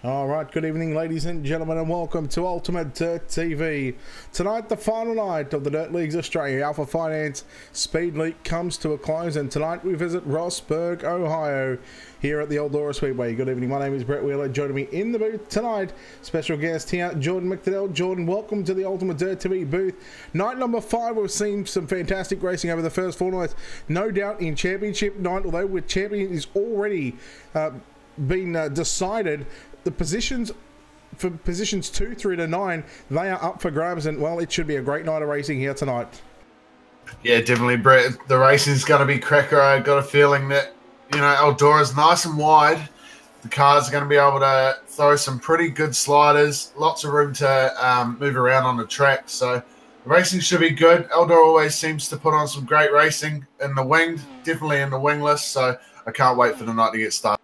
Alright, good evening ladies and gentlemen, and welcome to Ultimate Dirt TV. Tonight, the final night of the Dirt Leagues Australia Alpha Finance Speedweek comes to a close, and tonight we visit Rossburg, Ohio, here at the Eldora Speedway. Good evening, my name is Brett Wheeler. Joining me in the booth tonight, special guest here, Jordan McDonnell. Jordan, welcome to the Ultimate Dirt TV booth. Night number 5, we've seen some fantastic racing over the first 4 nights. No doubt in championship night, although with champion is already been decided. The positions for positions 2 through to 9, they are up for grabs, and well, it should be a great night of racing here tonight. Yeah, definitely, Brett. The racing's going to be cracker. I've got a feeling that, Eldora's nice and wide. The cars are going to be able to throw some pretty good sliders, lots of room to move around on the track. So the racing should be good. Eldora always seems to put on some great racing in the winged, definitely in the wingless. So I can't wait for the night to get started.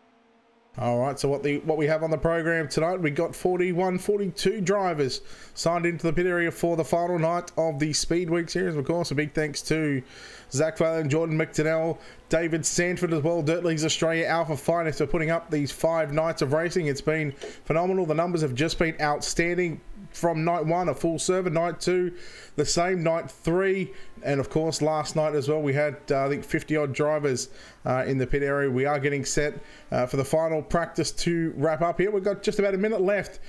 All right, so what we have on the program tonight, we got 42 drivers signed into the pit area for the final night of the Speedweek series. Of course, a big thanks to Zach Phelan, Jordan McDonnell, David Sanford as well, Dirt Leagues Australia Alpha Finance for putting up these 5 nights of racing. It's been phenomenal. The numbers have just been outstanding. From night 1, a full server, night 2, the same, night 3, and of course last night as well we had I think 50 odd drivers in the pit area. We are getting set for the final practice to wrap up here. We've got just about a minute left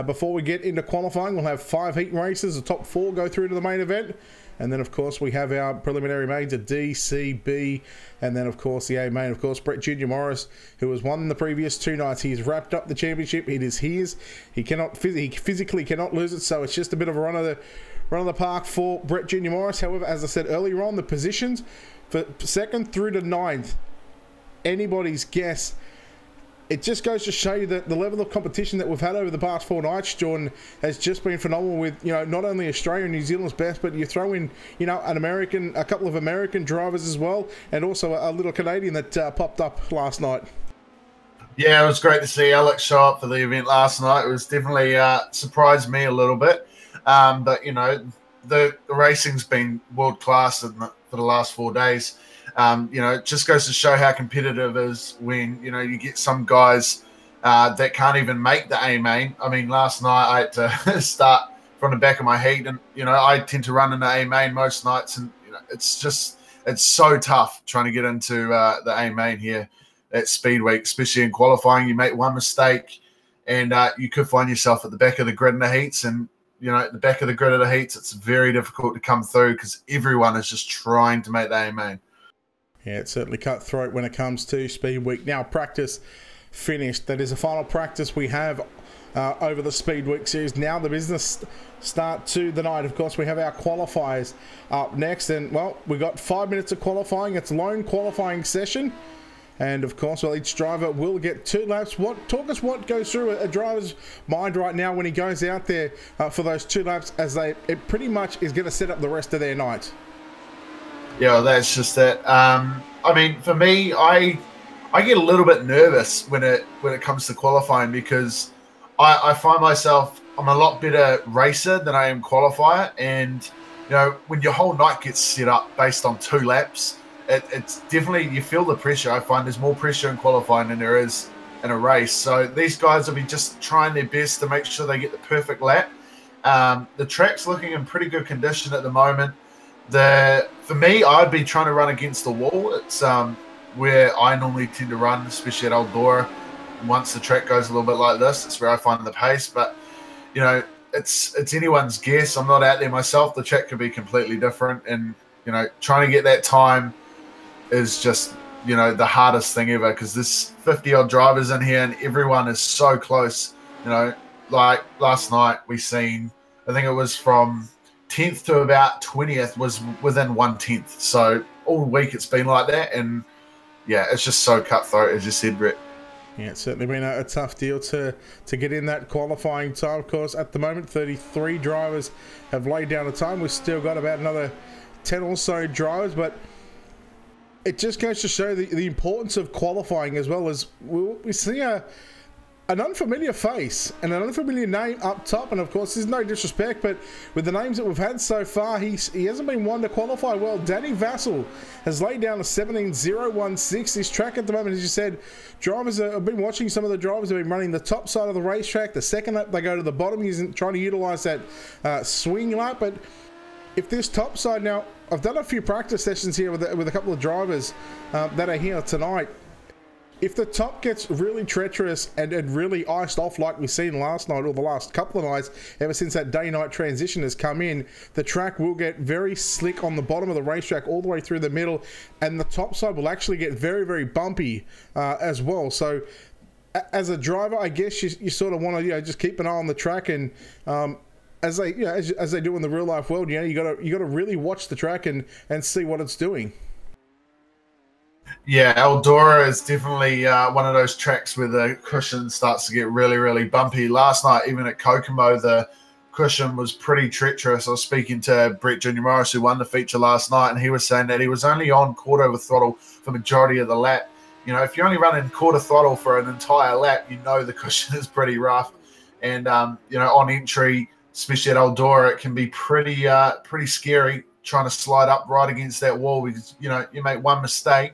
before we get into qualifying. We'll have 5 heat races. The top 4 go through to the main event. And then, of course, we have our preliminary mains at D, C, B, and then, of course, the A main. Of course, Brett Jr. Morris, who has won the previous 2 nights. He's wrapped up the championship. It is his. He physically cannot lose it, so it's just a bit of a run of the park for Brett Jr. Morris. However, as I said earlier on, the positions for 2nd through to 9th, anybody's guess. It just goes to show you that the level of competition that we've had over the past 4 nights, Jordan, has just been phenomenal with, not only Australia and New Zealand's best, but you throw in, a couple of American drivers as well, and also a little Canadian that popped up last night. Yeah, it was great to see Alex show up for the event last night. It was definitely surprised me a little bit. But, the racing's been world-class for the last 4 days. It just goes to show how competitive it is when, you get some guys that can't even make the A main. I mean, last night I had to start from the back of my heat, and, I tend to run in the A main most nights, and, it's so tough trying to get into the A main here at Speedweek, especially in qualifying. You make one mistake and you could find yourself at the back of the grid in the heats, and, at the back of the grid of the heats, it's very difficult to come through because everyone is just trying to make the A main. Yeah, it's certainly cutthroat when it comes to Speedweek. Now, practice finished. That is the final practice we have over the Speedweek series. Now the business start to the night. Of course, we have our qualifiers up next. And, well, we got 5 minutes of qualifying. It's a lone qualifying session. And, of course, well, each driver will get 2 laps. Talk us what goes through a driver's mind right now when he goes out there for those 2 laps, as it pretty much is going to set up the rest of their night. Yeah, well, that's just it. I mean, for me, I get a little bit nervous when it comes to qualifying, because I find myself, I'm a lot better racer than I am qualifier, and when your whole night gets set up based on 2 laps, it's definitely, you feel the pressure. I find there's more pressure in qualifying than there is in a race. So these guys will be just trying their best to make sure they get the perfect lap. The track's looking in pretty good condition at the moment. For me, I'd be trying to run against the wall. It's where I normally tend to run, especially at Eldora. Once the track goes a little bit like this, it's where I find the pace. But it's anyone's guess. I'm not out there myself. The track could be completely different, and trying to get that time is just the hardest thing ever, because there's 50 odd drivers in here and everyone is so close. Like last night we seen, I think it was from 10th to about 20th was within 1/10. So all week it's been like that, and yeah, it's just so cutthroat, as you said, Brett. Yeah, it's certainly been a tough deal to get in that qualifying time. Of course, at the moment, 33 drivers have laid down the time. We've still got about another 10 or so drivers, but it just goes to show the importance of qualifying, as well as we see an unfamiliar face and an unfamiliar name up top, and of course there's no disrespect, but with the names that we've had so far, he hasn't been one to qualify well. Danny Vassell has laid down a 17.016. This track at the moment, as you said, drivers I've been watching, some of the drivers have been running the top side of the racetrack. The second lap they go to the bottom, using trying to utilize that swing lap. But if this top side, now I've done a few practice sessions here with a couple of drivers that are here tonight. If the top gets really treacherous and really iced off like we've seen last night or the last couple of nights, ever since that day-night transition has come in, the track will get very slick on the bottom of the racetrack all the way through the middle, and the top side will actually get very, very bumpy as well. So as a driver, I guess you sort of want to just keep an eye on the track, and as they as they do in the real life world, you got to really watch the track and see what it's doing. Yeah, Eldora is definitely one of those tracks where the cushion starts to get really, really bumpy. Last night, even at Kokomo, the cushion was pretty treacherous. I was speaking to Brett Junior Morris, who won the feature last night, and he was saying that he was only on quarter of a throttle for majority of the lap. If you're only running quarter throttle for an entire lap, the cushion is pretty rough. And, on entry, especially at Eldora, it can be pretty scary trying to slide up right against that wall because, you make one mistake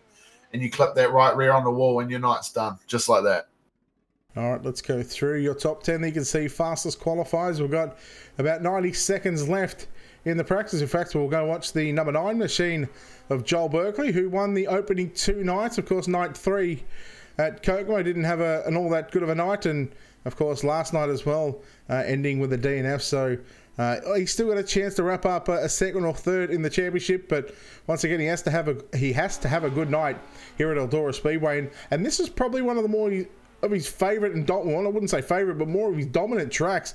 and you clip that right rear on the wall and your night's done, just like that. All right, let's go through your top 10. You can see fastest qualifiers. We've got about 90 seconds left in the practice. In fact, we'll go watch the number 9 machine of Joel Berkeley, who won the opening 2 nights. Of course, night 3 at Kokomo didn't have an all that good of a night, and of course last night as well, ending with a DNF. So he's still got a chance to wrap up a second or third in the championship, but once again, he has to have a good night here at Eldora Speedway, and this is probably one of the more of his favourite and I wouldn't say favourite, but more of his dominant tracks.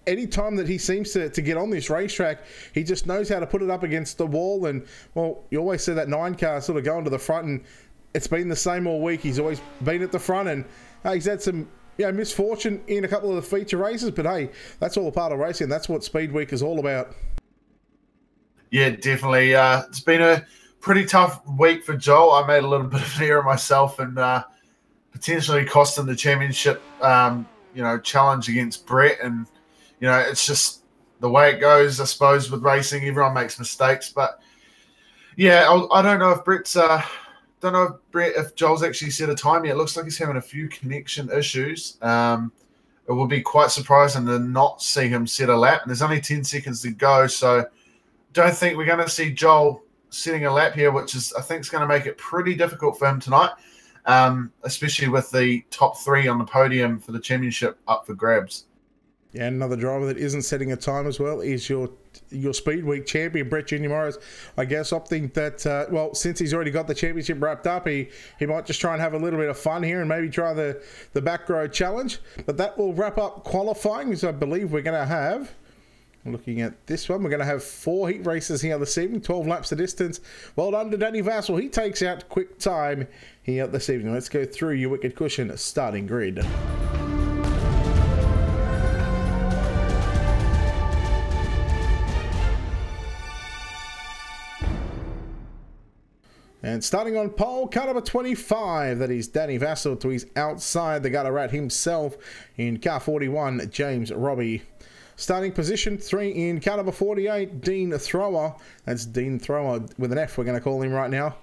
Any time that he seems to get on this racetrack, he just knows how to put it up against the wall. And well, you always see that 9 car sort of going to the front, and it's been the same all week. He's always been at the front, and he's had some misfortune in a couple of the feature races, but hey, that's all a part of racing. That's what Speedweek is all about. Yeah, definitely. It's been a pretty tough week for Joel. I made a little bit of an error myself and potentially cost him the championship, challenge against Brett. And, it's just the way it goes, I suppose, with racing. Everyone makes mistakes. But, yeah, I don't know if Brett's if Joel's actually set a time yet. It looks like he's having a few connection issues. It will be quite surprising to not see him set a lap. And there's only 10 seconds to go, so don't think we're going to see Joel setting a lap here, which I think is going to make it pretty difficult for him tonight, especially with the top 3 on the podium for the championship up for grabs. Yeah, another driver that isn't setting a time as well is your Speedweek champion, Brett Junior Morris. I guess opting that, since he's already got the championship wrapped up, he might just try and have a little bit of fun here and maybe try the back road challenge. But that will wrap up qualifying, as I believe we're going to have. Looking at this one, we're going to have 4 heat races here this evening, 12 laps the distance. Well done to Danny Vassell. He takes out quick time here this evening. Let's go through your Wicked Cushion starting grid. And starting on pole, car number 25, that is Danny Vassell to his outside, the gutter rat himself in car 41, James Robbie. Starting position 3 in car number 48, Dean Thrower. That's Dean Thrower with an F, we're going to call him right now.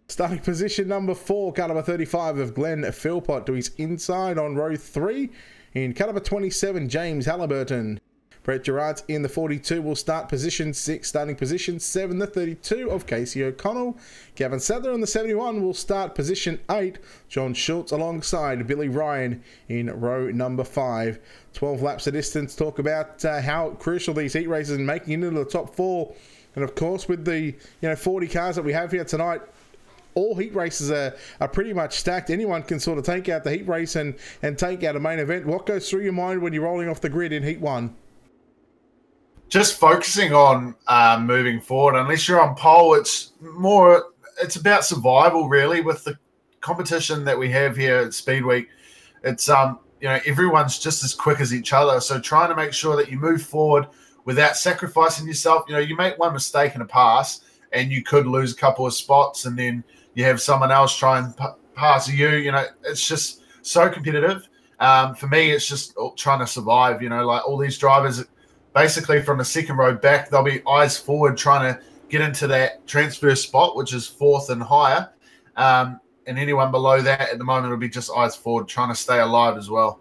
Starting position number 4, car number 35 of Glenn Philpott to his inside on row 3. In car number 27, James Halliburton. Brett Gerard's in the 42 will start position 6. Starting position 7, the 32 of Casey O'Connell. Gavin Sadler in the 71 will start position 8. John Schultz alongside Billy Ryan in row number 5. 12 laps of distance. Talk about how crucial these heat races and making it into the top 4. And of course, with the 40 cars that we have here tonight, all heat races are pretty much stacked. Anyone can sort of take out the heat race and take out a main event. What goes through your mind when you're rolling off the grid in heat 1? Just focusing on moving forward. Unless you're on pole, it's about survival, really, with the competition that we have here at Speedweek. It's everyone's just as quick as each other, so trying to make sure that you move forward without sacrificing yourself. You make one mistake in a pass and you could lose a couple of spots, and then you have someone else try and pass you. It's just so competitive. For me, it's just trying to survive. You know, like all these drivers, basically from the second row back, they'll be eyes forward trying to get into that transfer spot, which is fourth and higher. And anyone below that at the moment will be just eyes forward, trying to stay alive as well.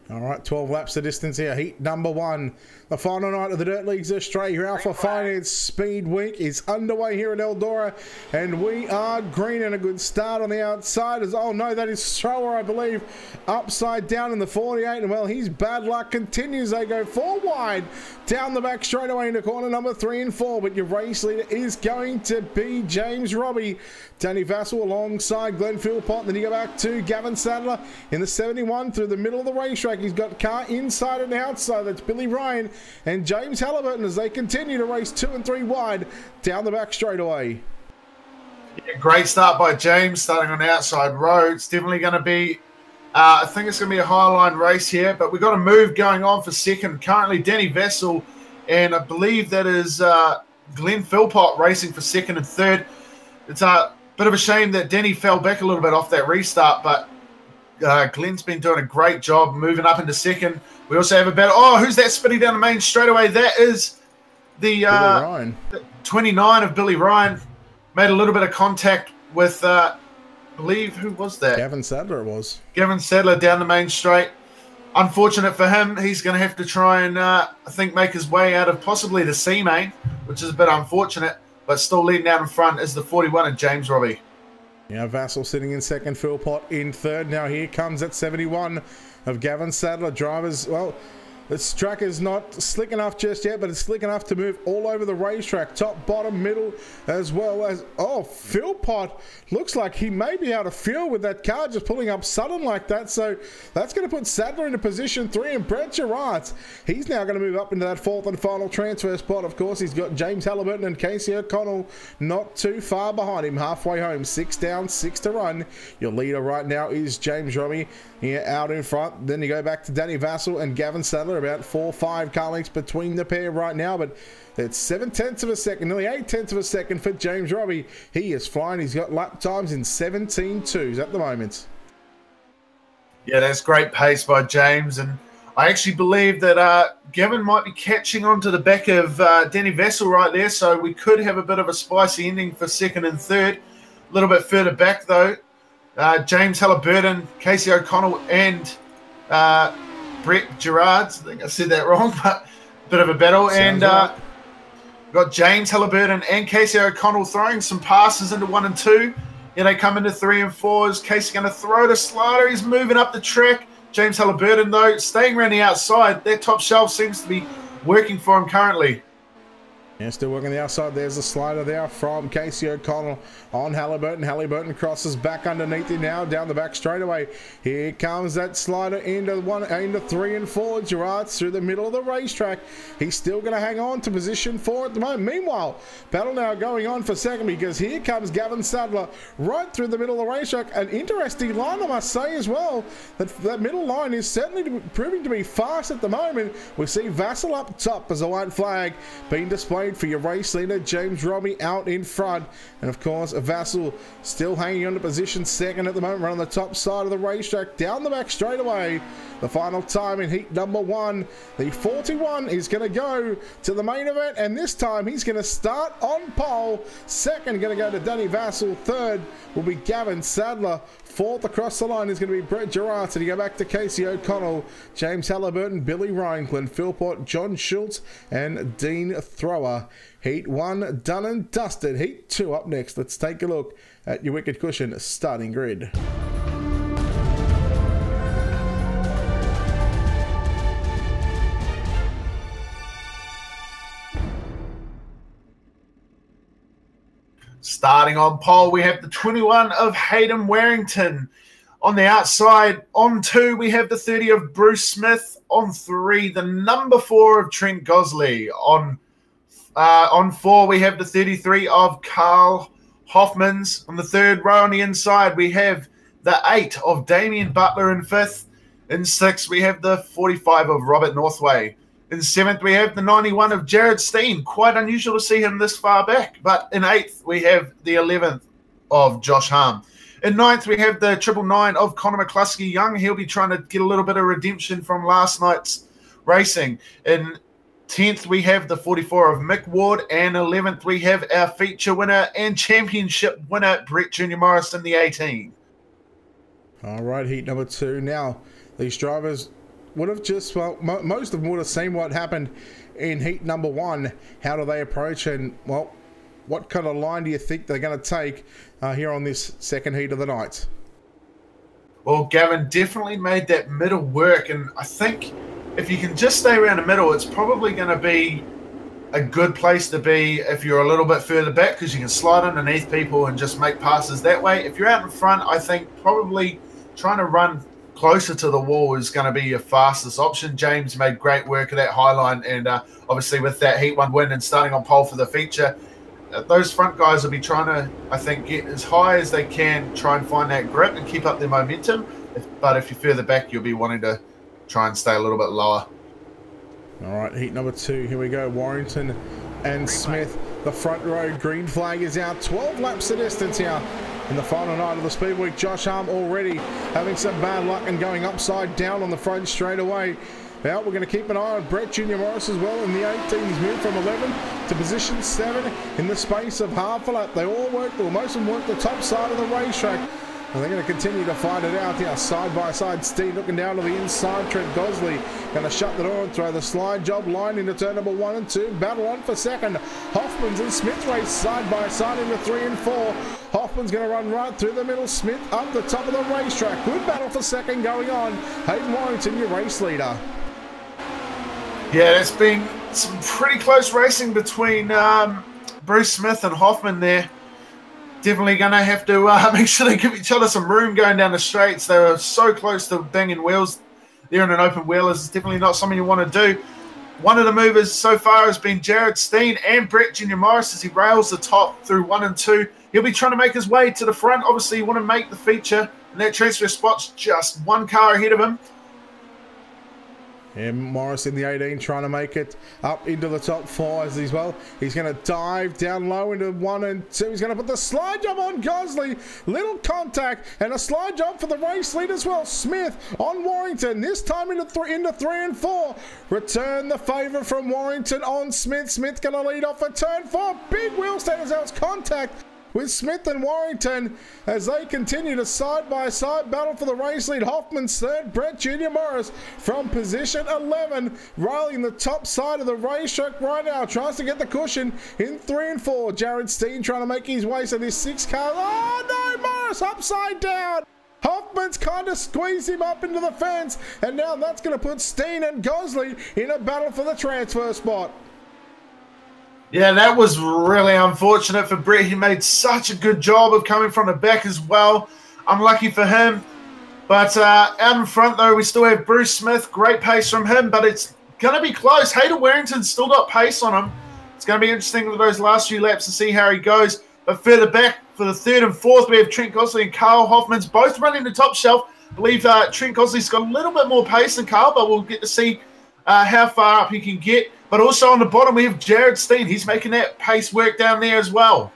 All right, 12 laps of distance here. Heat number 1. The final night of the Dirt Leagues Australia Alpha Finance Speed Week is underway here at Eldora. And we are green, and a good start on the outside. Oh no, that is Thrower, I believe, upside down in the 48. And well, his bad luck continues. They go 4 wide down the back straight away into corner number 3 and 4. But your race leader is going to be James Robbie. Danny Vassell alongside Glenn Philpott. Then you go back to Gavin Sadler in the 71 through the middle of the racetrack. He's got car inside and outside. That's Billy Ryan and James Halliburton as they continue to race 2 and 3 wide down the back straightaway. Yeah, great start by James, starting on the outside road. It's definitely going to be, I think it's going to be a high line race here, but we've got a move going on for second. Currently, Danny Vassell, and I believe that is Glenn Philpott racing for second and third. It's a bit of a shame that Denny fell back a little bit off that restart, but Glenn's been doing a great job moving up into second. We also have a battle. Oh, who's that spinning down the main straightaway? That is the 29 of Billy Ryan. Made a little bit of contact with, I believe, who was that? Gavin Sadler it was. Gavin Sadler down the main straight. Unfortunate for him. He's going to have to try and, I think, make his way out of possibly the C main, which is a bit unfortunate. But still leading out in front is the 41 of James Robbie. Yeah, Vassell sitting in second, Philpott in third. Now here comes that 71 of Gavin Sadler. Drivers, well, this track is not slick enough just yet, but it's slick enough to move all over the racetrack. Top, bottom, middle, as well as... Oh, Philpott looks like he may be out of fuel with that car just pulling up sudden like that. So that's going to put Sadler into position 3. And Brett Gerrard, he's now going to move up into that 4th and final transfer spot. Of course, he's got James Halliburton and Casey O'Connell not too far behind him. Halfway home, 6 down, 6 to run. Your leader right now is James Robbie here out in front. Then you go back to Danny Vassell and Gavin Sadler. About 4-5 car lengths between the pair right now, but it's 7/10 of a second, nearly 8/10 of a second for James Robbie. He is flying. He's got lap times in 17.2s at the moment. Yeah, that's great pace by James, and I actually believe that Gavin might be catching onto the back of Danny Vassell right there, so we could have a bit of a spicy ending for second and third. A little bit further back though, James Halliburton, Casey O'Connell, and Brett Gerrard. I think I said that wrong, but a bit of a battle. Sounds and right. Got James Halliburton and Casey O'Connell throwing some passes into 1 and 2. Here they come into 3 and 4s. Casey going to throw the slider. He's moving up the track. James Halliburton, though, staying around the outside. That top shelf seems to be working for him currently. Yeah, still working the outside. There's the slider there from Casey O'Connell on Halliburton. Halliburton crosses back underneath him now, down the back straightaway. Here comes that slider into 3 and 4. Gerrard's through the middle of the racetrack. He's still going to hang on to position 4 at the moment. Meanwhile, battle now going on for second, because here comes Gavin Sadler right through the middle of the racetrack. An interesting line, I must say, as well. That middle line is certainly proving to be fast at the moment. We see Vassell up top as a white flag being displayed for your race leader, James Robbie, out in front. And of course, Vassell still hanging on to position second at the moment, right on the top side of the racetrack, down the back straightaway. The final time in heat number 1, the 41 is going to go to the main event, and this time he's going to start on pole. Second going to go to Danny Vassell. Third will be Gavin Sadler. Fourth across the line is going to be Brett Gerrard. So you go back to Casey O'Connell, James Halliburton, Billy Ryan, Glenn Philpott, John Schultz, and Dean Thrower. Heat 1 done and dusted. Heat 2 up next. Let's take a look at your Wicked Cushion starting grid. Starting on pole, we have the 21 of Hayden Warrington. On the outside, on 2, we have the 30 of Bruce Smith. On 3, the number 4 of Trent Gosley. On 4, we have the 33 of Carl Hoffmans. On the 3rd row on the inside, we have the 8 of Damien Butler in 5th. In 6th, we have the 45 of Robert Northway. In 7th, we have the 91 of Jared Steen. Quite unusual to see him this far back. But in 8th, we have the 11th of Josh Harm. In ninth, we have the 999 of Connor McCluskey Young. He'll be trying to get a little bit of redemption from last night's racing. In 10th, we have the 44 of Mick Ward. And 11th, we have our feature winner and championship winner, Brett Junior Morris in the 18. All right, heat number 2. Now, these drivers would have just, well, most of them would have seen what happened in heat number 1. How do they approach, and, well, what kind of line do you think they're going to take here on this second heat of the night? Well, Gavin definitely made that middle work, and I think if you can just stay around the middle, it's probably going to be a good place to be if you're a little bit further back, because you can slide underneath people and just make passes that way. If you're out in front, I think probably trying to run closer to the wall is going to be your fastest option. James made great work of that high line, and obviously with that heat 1 win and starting on pole for the feature, those front guys will be trying to, I think, get as high as they can, try and find that grip and keep up their momentum. But if you're further back, you'll be wanting to try and stay a little bit lower. All right, heat number 2. Here we go. Warrington and Smith. The front row green flag is out. 12 laps the distance here in the final night of the Speedweek. Josh Arm already having some bad luck and going upside down on the front straight away. Now we're going to keep an eye on Brett Junior Morris as well in the 18. He's moved from 11 to position 7 in the space of half a lap. They all worked, or most of them worked the top side of the racetrack. And they're going to continue to fight it out here, side by side. Steve looking down to the inside. Trent Gosley going to shut the door and throw the slide job line into turn number 1 and 2. Battle on for second. Hoffman's and Smith race side by side into 3 and 4. Hoffman's going to run right through the middle. Smith up the top of the racetrack. Good battle for second going on. Hayden Warrington, your race leader. Yeah, there's been some pretty close racing between Bruce Smith and Hoffman there. Definitely going to have to make sure they give each other some room going down the straights. They were so close to banging wheels there in an open wheel. It's definitely not something you want to do. One of the movers so far has been Jared Steen and Brett Junior Morris as he rails the top through 1 and 2. He'll be trying to make his way to the front. Obviously, you want to make the feature, and that transfer spot's just 1 car ahead of him. And Morris in the 18 trying to make it up into the top 4 as well. He's going to dive down low into 1 and 2. He's going to put the slide job on Gosley. Little contact and a slide job for the race lead as well. Smith on Warrington. This time into 3 and 4. Return the favour from Warrington on Smith. Smith going to lead off at turn 4. Big wheel stands out. Contact with Smith and Warrington as they continue to side-by-side battle for the race lead. Hoffman's third, Brett Junior Morris from position 11, railing the top side of the racetrack right now. Tries to get the cushion in 3 and 4. Jared Steen trying to make his way to this 6 car. Oh no, Morris upside down. Hoffman's kind of squeezed him up into the fence, and now that's going to put Steen and Gosley in a battle for the transfer spot. Yeah, that was really unfortunate for Brett. He made such a good job of coming from the back as well. Unlucky for him. But out in front, though, we still have Bruce Smith. Great pace from him, but it's going to be close. Hayden Warrington's still got pace on him. It's going to be interesting with those last few laps to see how he goes. But further back for the 3rd and 4th, we have Trent Gosley and Carl Hoffman's both running the top shelf. I believe Trent Gosley's got a little bit more pace than Carl, but we'll get to see how far up he can get. But also on the bottom, we have Jared Steen. He's making that pace work down there as well.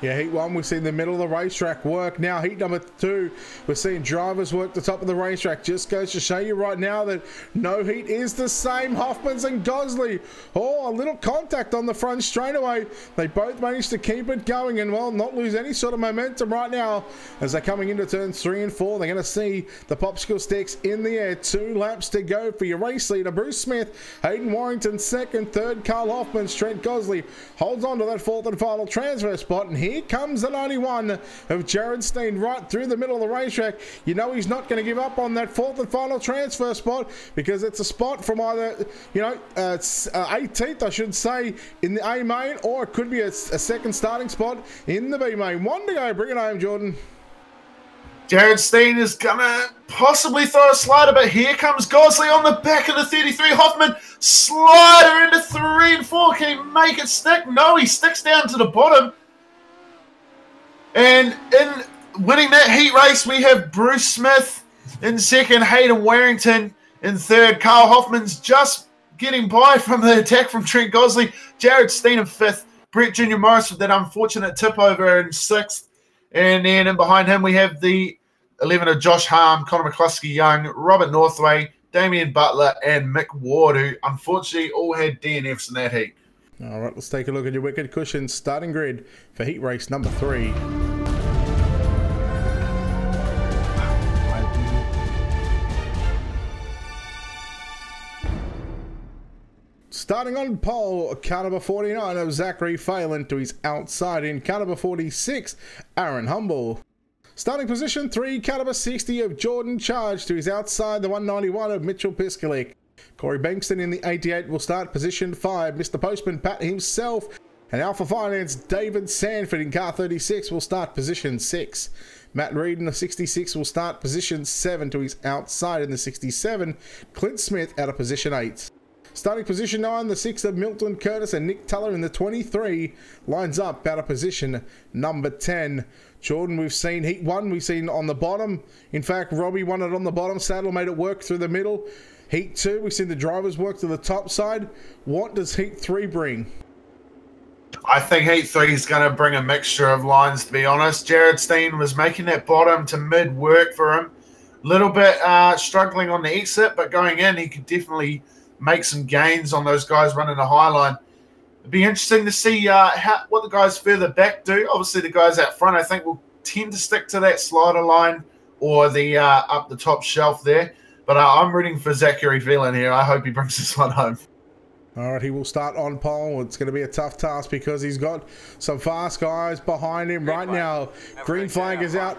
Yeah, heat 1, we've seen the middle of the racetrack work. Now, heat number 2, we're seeing drivers work the top of the racetrack. Just goes to show you right now that no heat is the same. Hoffman's and Gosley. Oh, a little contact on the front straightaway. They both managed to keep it going and, well, not lose any sort of momentum right now as they're coming into turns 3 and 4. They're going to see the popsicle sticks in the air. 2 laps to go for your race leader, Bruce Smith. Hayden Warrington second, third, Carl Hoffman. Trent Gosley holds on to that 4th and final transfer spot, and here comes the 91 of Jared Steen right through the middle of the racetrack. You know he's not going to give up on that 4th and final transfer spot because it's a spot from either, 18th, I should say, in the A main, or it could be a second starting spot in the B main. 1 to go. Bring it home, Jordan. Jared Steen is going to possibly throw a slider, but here comes Gosley on the back of the 33. Hoffman, slider into 3 and 4. Can he make it stick? No, he sticks down to the bottom. And in winning that heat race, we have Bruce Smith in second, Hayden Warrington in third. Carl Hoffman's just getting by from the attack from Trent Gosley. Jared Steen in 5th. Brett Junior Morris with that unfortunate tip over in 6th. And then in behind him, we have the 11 of Josh Harm, Connor McCluskey-Young, Robert Northway, Damien Butler, and Mick Ward, who unfortunately all had DNFs in that heat. All right, let's take a look at your wicked cushions starting grid for heat race number 3. Starting on pole, car number 49 of Zachary Phelan to his outside in car number 46, Aaron Humble. Starting position 3, car number 60 of Jordan Charge to his outside, the 191 of Mitchell Piskalik. Corey Bankston in the 88 will start position 5. Mr. Postman Pat himself and Alpha Finance David Sanford in car 36 will start position 6. Matt Reed in the 66 will start position 7 to his outside in the 67. Clint Smith out of position 8. Starting position 9, the 6 of Milton Curtis and Nick Tuller in the 23 lines up out of position number 10. Jordan, we've seen heat 1, we've seen on the bottom. In fact, Robbie won it on the bottom. Saddle made it work through the middle. Heat 2, we've seen the drivers work to the top side. What does heat 3 bring? I think heat 3 is going to bring a mixture of lines, to be honest. Jared Steen was making that bottom to mid work for him. A little bit struggling on the exit, but going in, he could definitely make some gains on those guys running a high line. It'd be interesting to see what the guys further back do. Obviously, the guys out front, I think, will tend to stick to that slider line or the up the top shelf there. But I'm rooting for Zachary Phelan here. I hope he brings this one home. All right, he will start on pole. It's going to be a tough task because he's got some fast guys behind him right now. Green flag is out.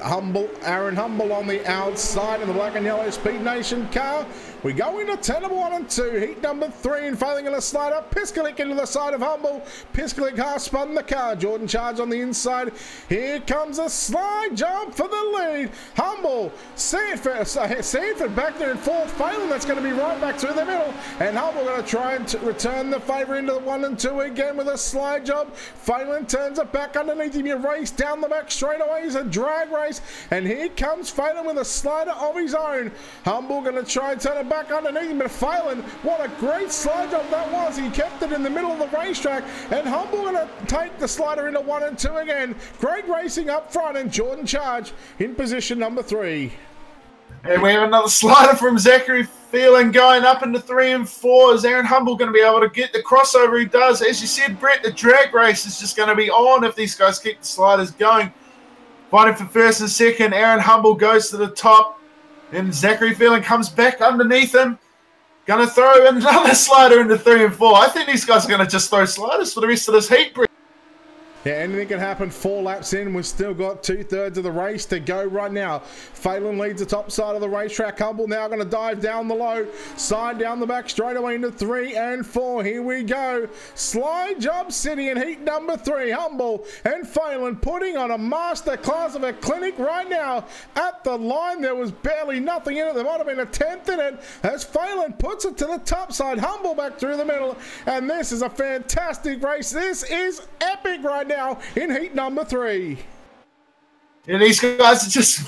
Aaron Humble on the outside in the black and yellow Speed Nation car. We go into turn 1 and 2. Heat number 3 and Failing in a slide up. Piskalik into the side of Humble. Piskalik half spun the car. Jordan Charge on the inside. Here comes a slide jump for the lead. Humble, Sanford back there in fourth. Failing, that's going to be right back through the middle. And Humble going to try and return the favour into the 1 and 2 again with a slide job. Phelan turns it back underneath him. You race down the back straight away. It's a drag race. And here comes Phelan with a slider of his own. Humble going to try and turn it back underneath him. But Phelan, what a great slide job that was. He kept it in the middle of the racetrack. And Humble going to take the slider into 1 and 2 again. Great racing up front. And Jordan Charge in position number 3. And we have another slider from Zachary Phelan going up into 3 and 4. Is Aaron Humble going to be able to get the crossover he does? As you said, Brett, the drag race is just going to be on if these guys keep the sliders going. Fighting for first and second. Aaron Humble goes to the top. And Zachary Phelan comes back underneath him. Going to throw another slider into 3 and 4. I think these guys are going to just throw sliders for the rest of this heat, Brett. Yeah, anything can happen. 4 laps in. We've still got 2/3 of the race to go right now. Phelan leads the top side of the racetrack. Humble now going to dive down the low. Side down the back straight away into 3 and 4. Here we go. Slide job city in heat number 3. Humble and Phelan putting on a master class of a clinic right now. At the line, there was barely nothing in it. There might have been a 10th in it. As Phelan puts it to the top side. Humble back through the middle. And this is a fantastic race. This is epic right now. In heat number 3. Yeah, these guys are just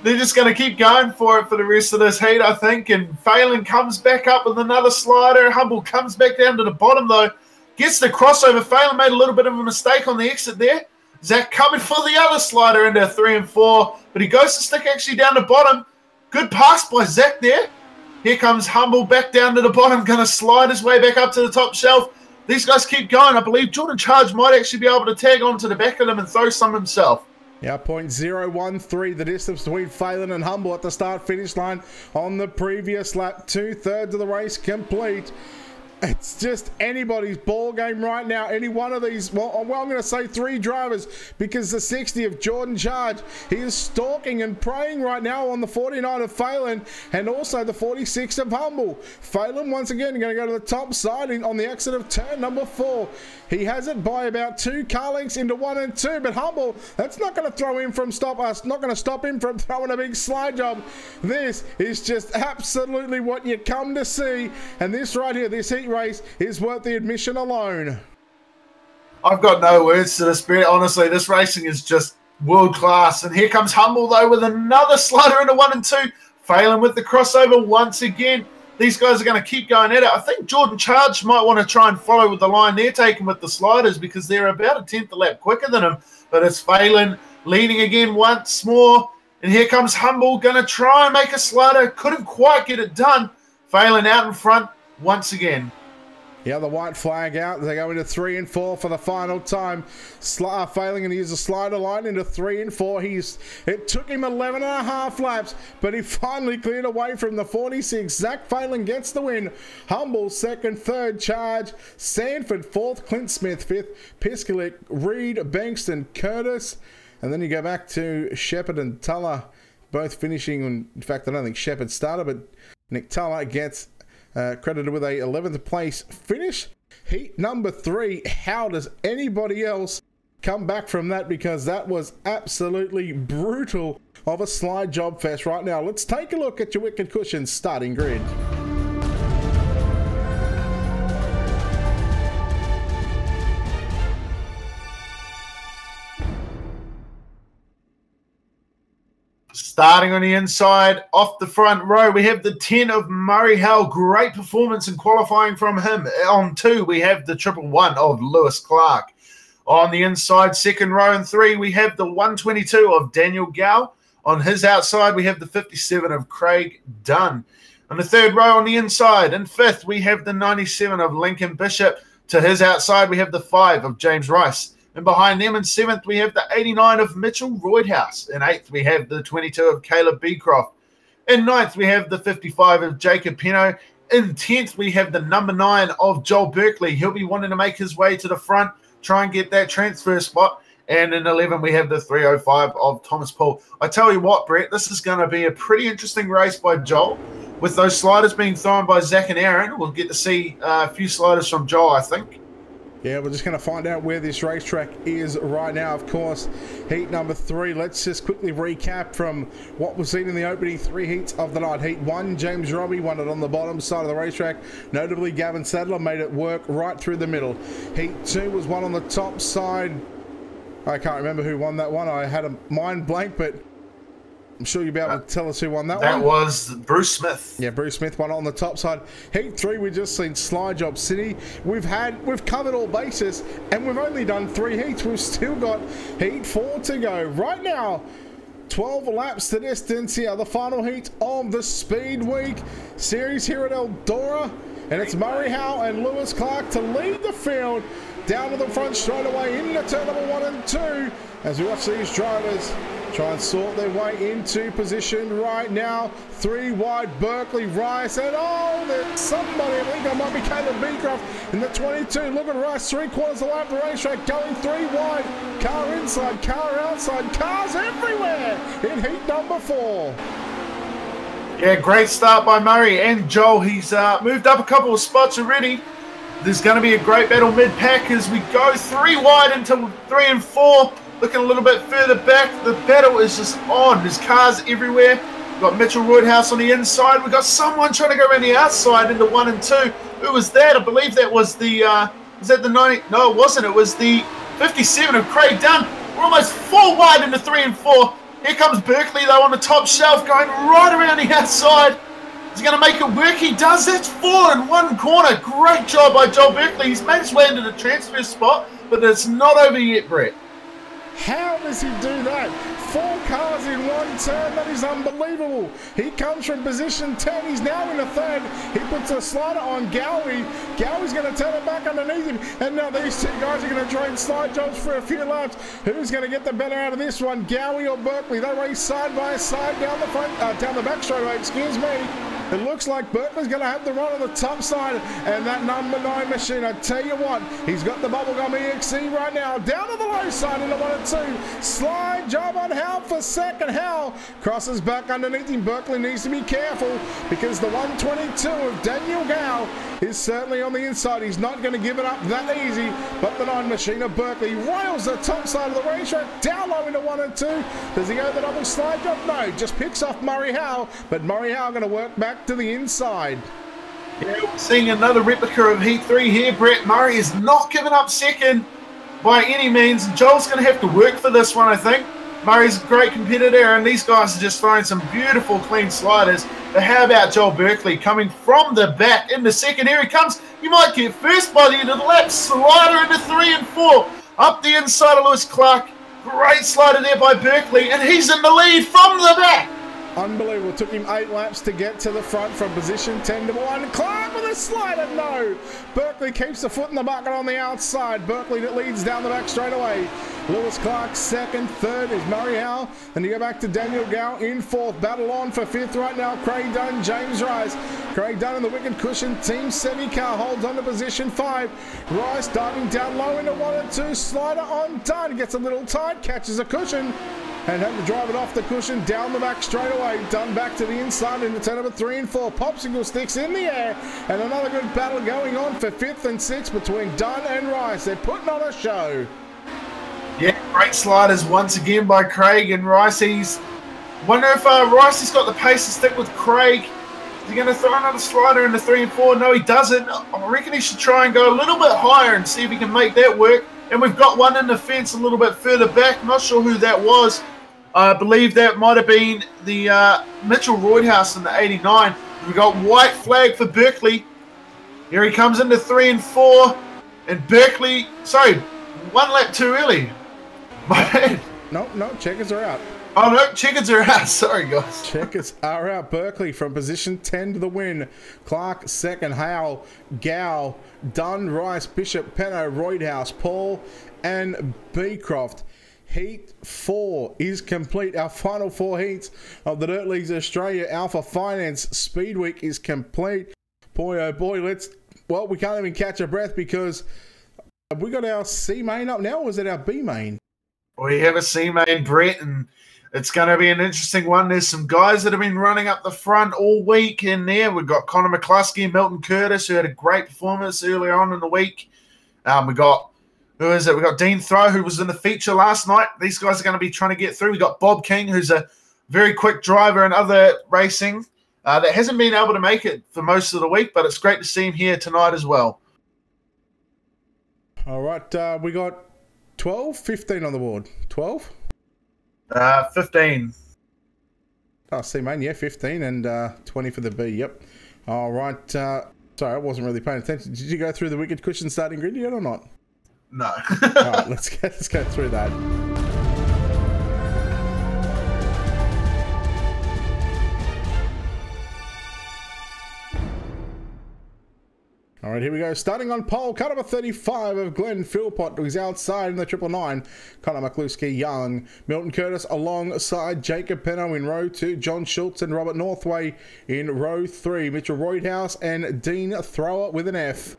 they're just going to keep going for it for the rest of this heat, I think. And Phelan comes back up with another slider. Humble comes back down to the bottom though. Gets the crossover. Phelan made a little bit of a mistake on the exit there. Zach coming for the other slider into 3 and 4, but he goes to stick actually down the bottom. Good pass by Zach there. Here comes Humble back down to the bottom, going to slide his way back up to the top shelf. These guys keep going. I believe Jordan Charge might actually be able to tag onto the back of them and throw some himself. Yeah, 0.013, the distance between Phelan and Humble at the start-finish line on the previous lap. 2/3 of the race complete. It's just anybody's ball game right now. Any one of these, well, I'm going to say 3 drivers, because the 60 of Jordan Charge, he is stalking and preying right now on the 49 of Phelan and also the 46 of Humble. Phelan once again going to go to the top side on the exit of turn number 4. He has it by about 2 car lengths into 1 and 2, but Humble, that's not going to throw him from not going to stop him from throwing a big slide job. This is just absolutely what you come to see, and this right here, this heat race is worth the admission alone. I've got no words to this, Brett. Honestly, this racing is just world class. And here comes Humble though with another slider into 1 and 2. Phelan with the crossover once again. These guys are going to keep going at it. I think Jordan Charge might want to try and follow with the line they're taking with the sliders, because they're about a 10th a lap quicker than him. But it's Phelan leading again once more. And here comes Humble, going to try and make a slider. Couldn't quite get it done. Failing out in front once again. Yeah, the white flag out. They go into 3 and 4 for the final time. Failing, and he uses a slider line into 3 and 4. It took him 11 and a half laps, but he finally cleared away from the 46. Zach Phelan gets the win. Humble second, third charge. Sanford fourth, Clint Smith fifth, Piskalik, Reed, Bankston, Curtis. And then you go back to Shepherd and Tuller, both finishing. In fact, I don't think Shepherd started, but Nick Tuller gets credited with a 11th place finish. Heat number 3. How does anybody else come back from that? Because that was absolutely brutal of a slide job fest. Right now, let's take a look at your Wicked Cushions starting grid. Starting on the inside, off the front row, we have the 10 of Murray Howell. Great performance in qualifying from him. On 2, we have the 111 of Lewis Clark. On the inside, second row and 3, we have the 122 of Daniel Gow. On his outside, we have the 57 of Craig Dunn. On the third row on the inside, and 5th, we have the 97 of Lincoln Bishop. To his outside, we have the 5 of James Rice. And behind them in 7th, we have the 89 of Mitchell Roydhouse. In 8th, we have the 22 of Caleb Beecroft. In 9th, we have the 55 of Jacob Pino. In 10th, we have the number 9 of Joel Berkeley. He'll be wanting to make his way to the front, try and get that transfer spot. And in 11th, we have the 305 of Thomas Paul. I tell you what, Brett, this is going to be a pretty interesting race by Joel. With those sliders being thrown by Zach and Aaron, we'll get to see a few sliders from Joel, I think. Yeah, we're just going to find out where this racetrack is right now. Of course, heat number 3. Let's just quickly recap from what we've seen in the opening 3 heats of the night. Heat 1, James Robbie won it on the bottom side of the racetrack. Notably, Gavin Sadler made it work right through the middle. Heat 2 was one on the top side. I can't remember who won that one. I had a mind blank, but I'm sure you'll be able to tell us who won that one. That was Bruce Smith. Yeah, Bruce Smith won on the top side. Heat 3, we've just seen Slide Job City. We've covered all bases, and we've only done 3 heats. We've still got Heat 4 to go. Right now, 12 laps to distance here. The final heat of the Speedweek series here at Eldora. And it's Murray Howell and Lewis Clark to lead the field down to the front straight away into turn number 1 and 2. As we watch these drivers try and sort their way into position right now. 3 wide, Berkeley, Rice, and there's somebody, I think I might be Caleb Beecroft in the 22. Look at Rice, 3/4 of the lap of the racetrack, going 3 wide. Car inside, car outside, cars everywhere in heat number 4. Yeah, great start by Murray and Joel. He's moved up a couple of spots already. There's going to be a great battle mid-pack as we go 3 wide into 3 and 4. Looking a little bit further back, the battle is just on. There's cars everywhere. We've got Mitchell Roydhouse on the inside. We've got someone trying to go around the outside into 1 and 2. Who was that? I believe that was the, was that the 90? No, it wasn't. It was the 57 of Craig Dunn. We're almost 4 wide into 3 and 4. Here comes Berkeley, though, on the top shelf, going right around the outside. He's going to make it work. He does. That's 4 in 1 corner. Great job by Joel Berkeley. He's made his way into the transfer spot, but it's not over yet, Brett. How does he do that? 4 cars in 1 turn. That is unbelievable. He comes from position 10. He's now in the 3rd. He puts a slider on Gowie. Gowie's going to turn it back underneath him. And now these 2 guys are going to trade slide jobs for a few laps. Who's going to get the better out of this one? Gowie or Berkeley? They race side by side down the front, down the back straightaway, excuse me. It looks like Berkeley's going to have the run on the top side, and that number 9 machine, I tell you what, he's got the bubblegum EXE right now, down to the low side into 1 and 2. Slide job on Howell for second. Howell crosses back underneath him. Berkeley needs to be careful because the 122 of Daniel Gow is certainly on the inside. He's not going to give it up that easy, but the 9 machine of Berkeley rails the top side of the racetrack, down low into 1 and 2. Does he go the double slide job? No, just picks off Murray Howell, but Murray Howell going to work back to the inside. Yeah, we're seeing another replica of Heat 3 here. Brett Murray is not giving up second by any means. Joel's going to have to work for this one, I think. Murray's a great competitor, and these guys are just throwing some beautiful, clean sliders. But how about Joel Berkeley coming from the back in the second? Here he comes. You might get first by the end of the lap. Slider into 3 and 4. Up the inside of Lewis Clark. Great slider there by Berkeley, and he's in the lead from the back. Unbelievable. Took him 8 laps to get to the front from position 10 to 1. Clark with a slider. No. Berkeley keeps the foot in the bucket on the outside. Berkeley that leads down the back straight away. Lewis Clark second. Third is Murray Howe. Then you go back to Daniel Gow in fourth. Battle on for fifth right now. Craig Dunn, James Rice. Craig Dunn in the wicked cushion. Team semi car holds on to position 5. Rice diving down low into 1 and 2. Slider on Dunn. Gets a little tight. Catches a cushion. And had to drive it off the cushion, down the back straight away. Dunn back to the inside into turn number 3 and 4. Popsicle sticks in the air. And another good battle going on for 5th and 6th between Dunn and Rice. They're putting on a show. Yeah, great sliders once again by Craig and Rice. Wonder if Rice has got the pace to stick with Craig. Is he going to throw another slider into 3 and 4? No, he doesn't. I reckon he should try and go a little bit higher and see if he can make that work. And we've got one in the fence a little bit further back. Not sure who that was. I believe that might have been the Mitchell Roydhouse in the 89. We've got white flag for Berkeley. Here he comes into 3 and 4. And Berkeley, sorry, 1 lap too early. My bad. No, checkers are out. Oh, no, checkers are out. Sorry, guys. Checkers are out. Berkeley from position 10 to the win. Clark second. Howell, Gow, Dunn, Rice, Bishop, Penno, Roydhouse, Paul, and Beecroft. Heat 4 is complete. Our final 4 heats of the Dirt Leagues Australia Alpha Finance Speedweek is complete. Boy, oh boy, well, we can't even catch a breath because have we got our C main up now, or is it our B main? We have a C main, Brett, and it's going to be an interesting one. There's some guys that have been running up the front all week in there. We've got Connor McCluskey and Milton Curtis, who had a great performance earlier on in the week. We got who is it? We got Dean Throw, who was in the feature last night. These guys are going to be trying to get through. We got Bob King, who's a very quick driver in other racing that hasn't been able to make it for most of the week, but it's great to see him here tonight as well. All right, we got 12, 15 on the board. 12? 15. Oh, C main, yeah, 15 and 20 for the B. Yep. All right. Sorry, I wasn't really paying attention. Did you go through the wicked cushion starting grid yet or not? No. All right, let's go through that. All right, here we go. Starting on pole, car number 35 of Glenn Philpott, who's outside in the 999. Connor McCluskey, Young. Milton Curtis alongside Jacob Penno in row 2. John Schultz and Robert Northway in row 3. Mitchell Roydhouse and Dean Thrower with an F.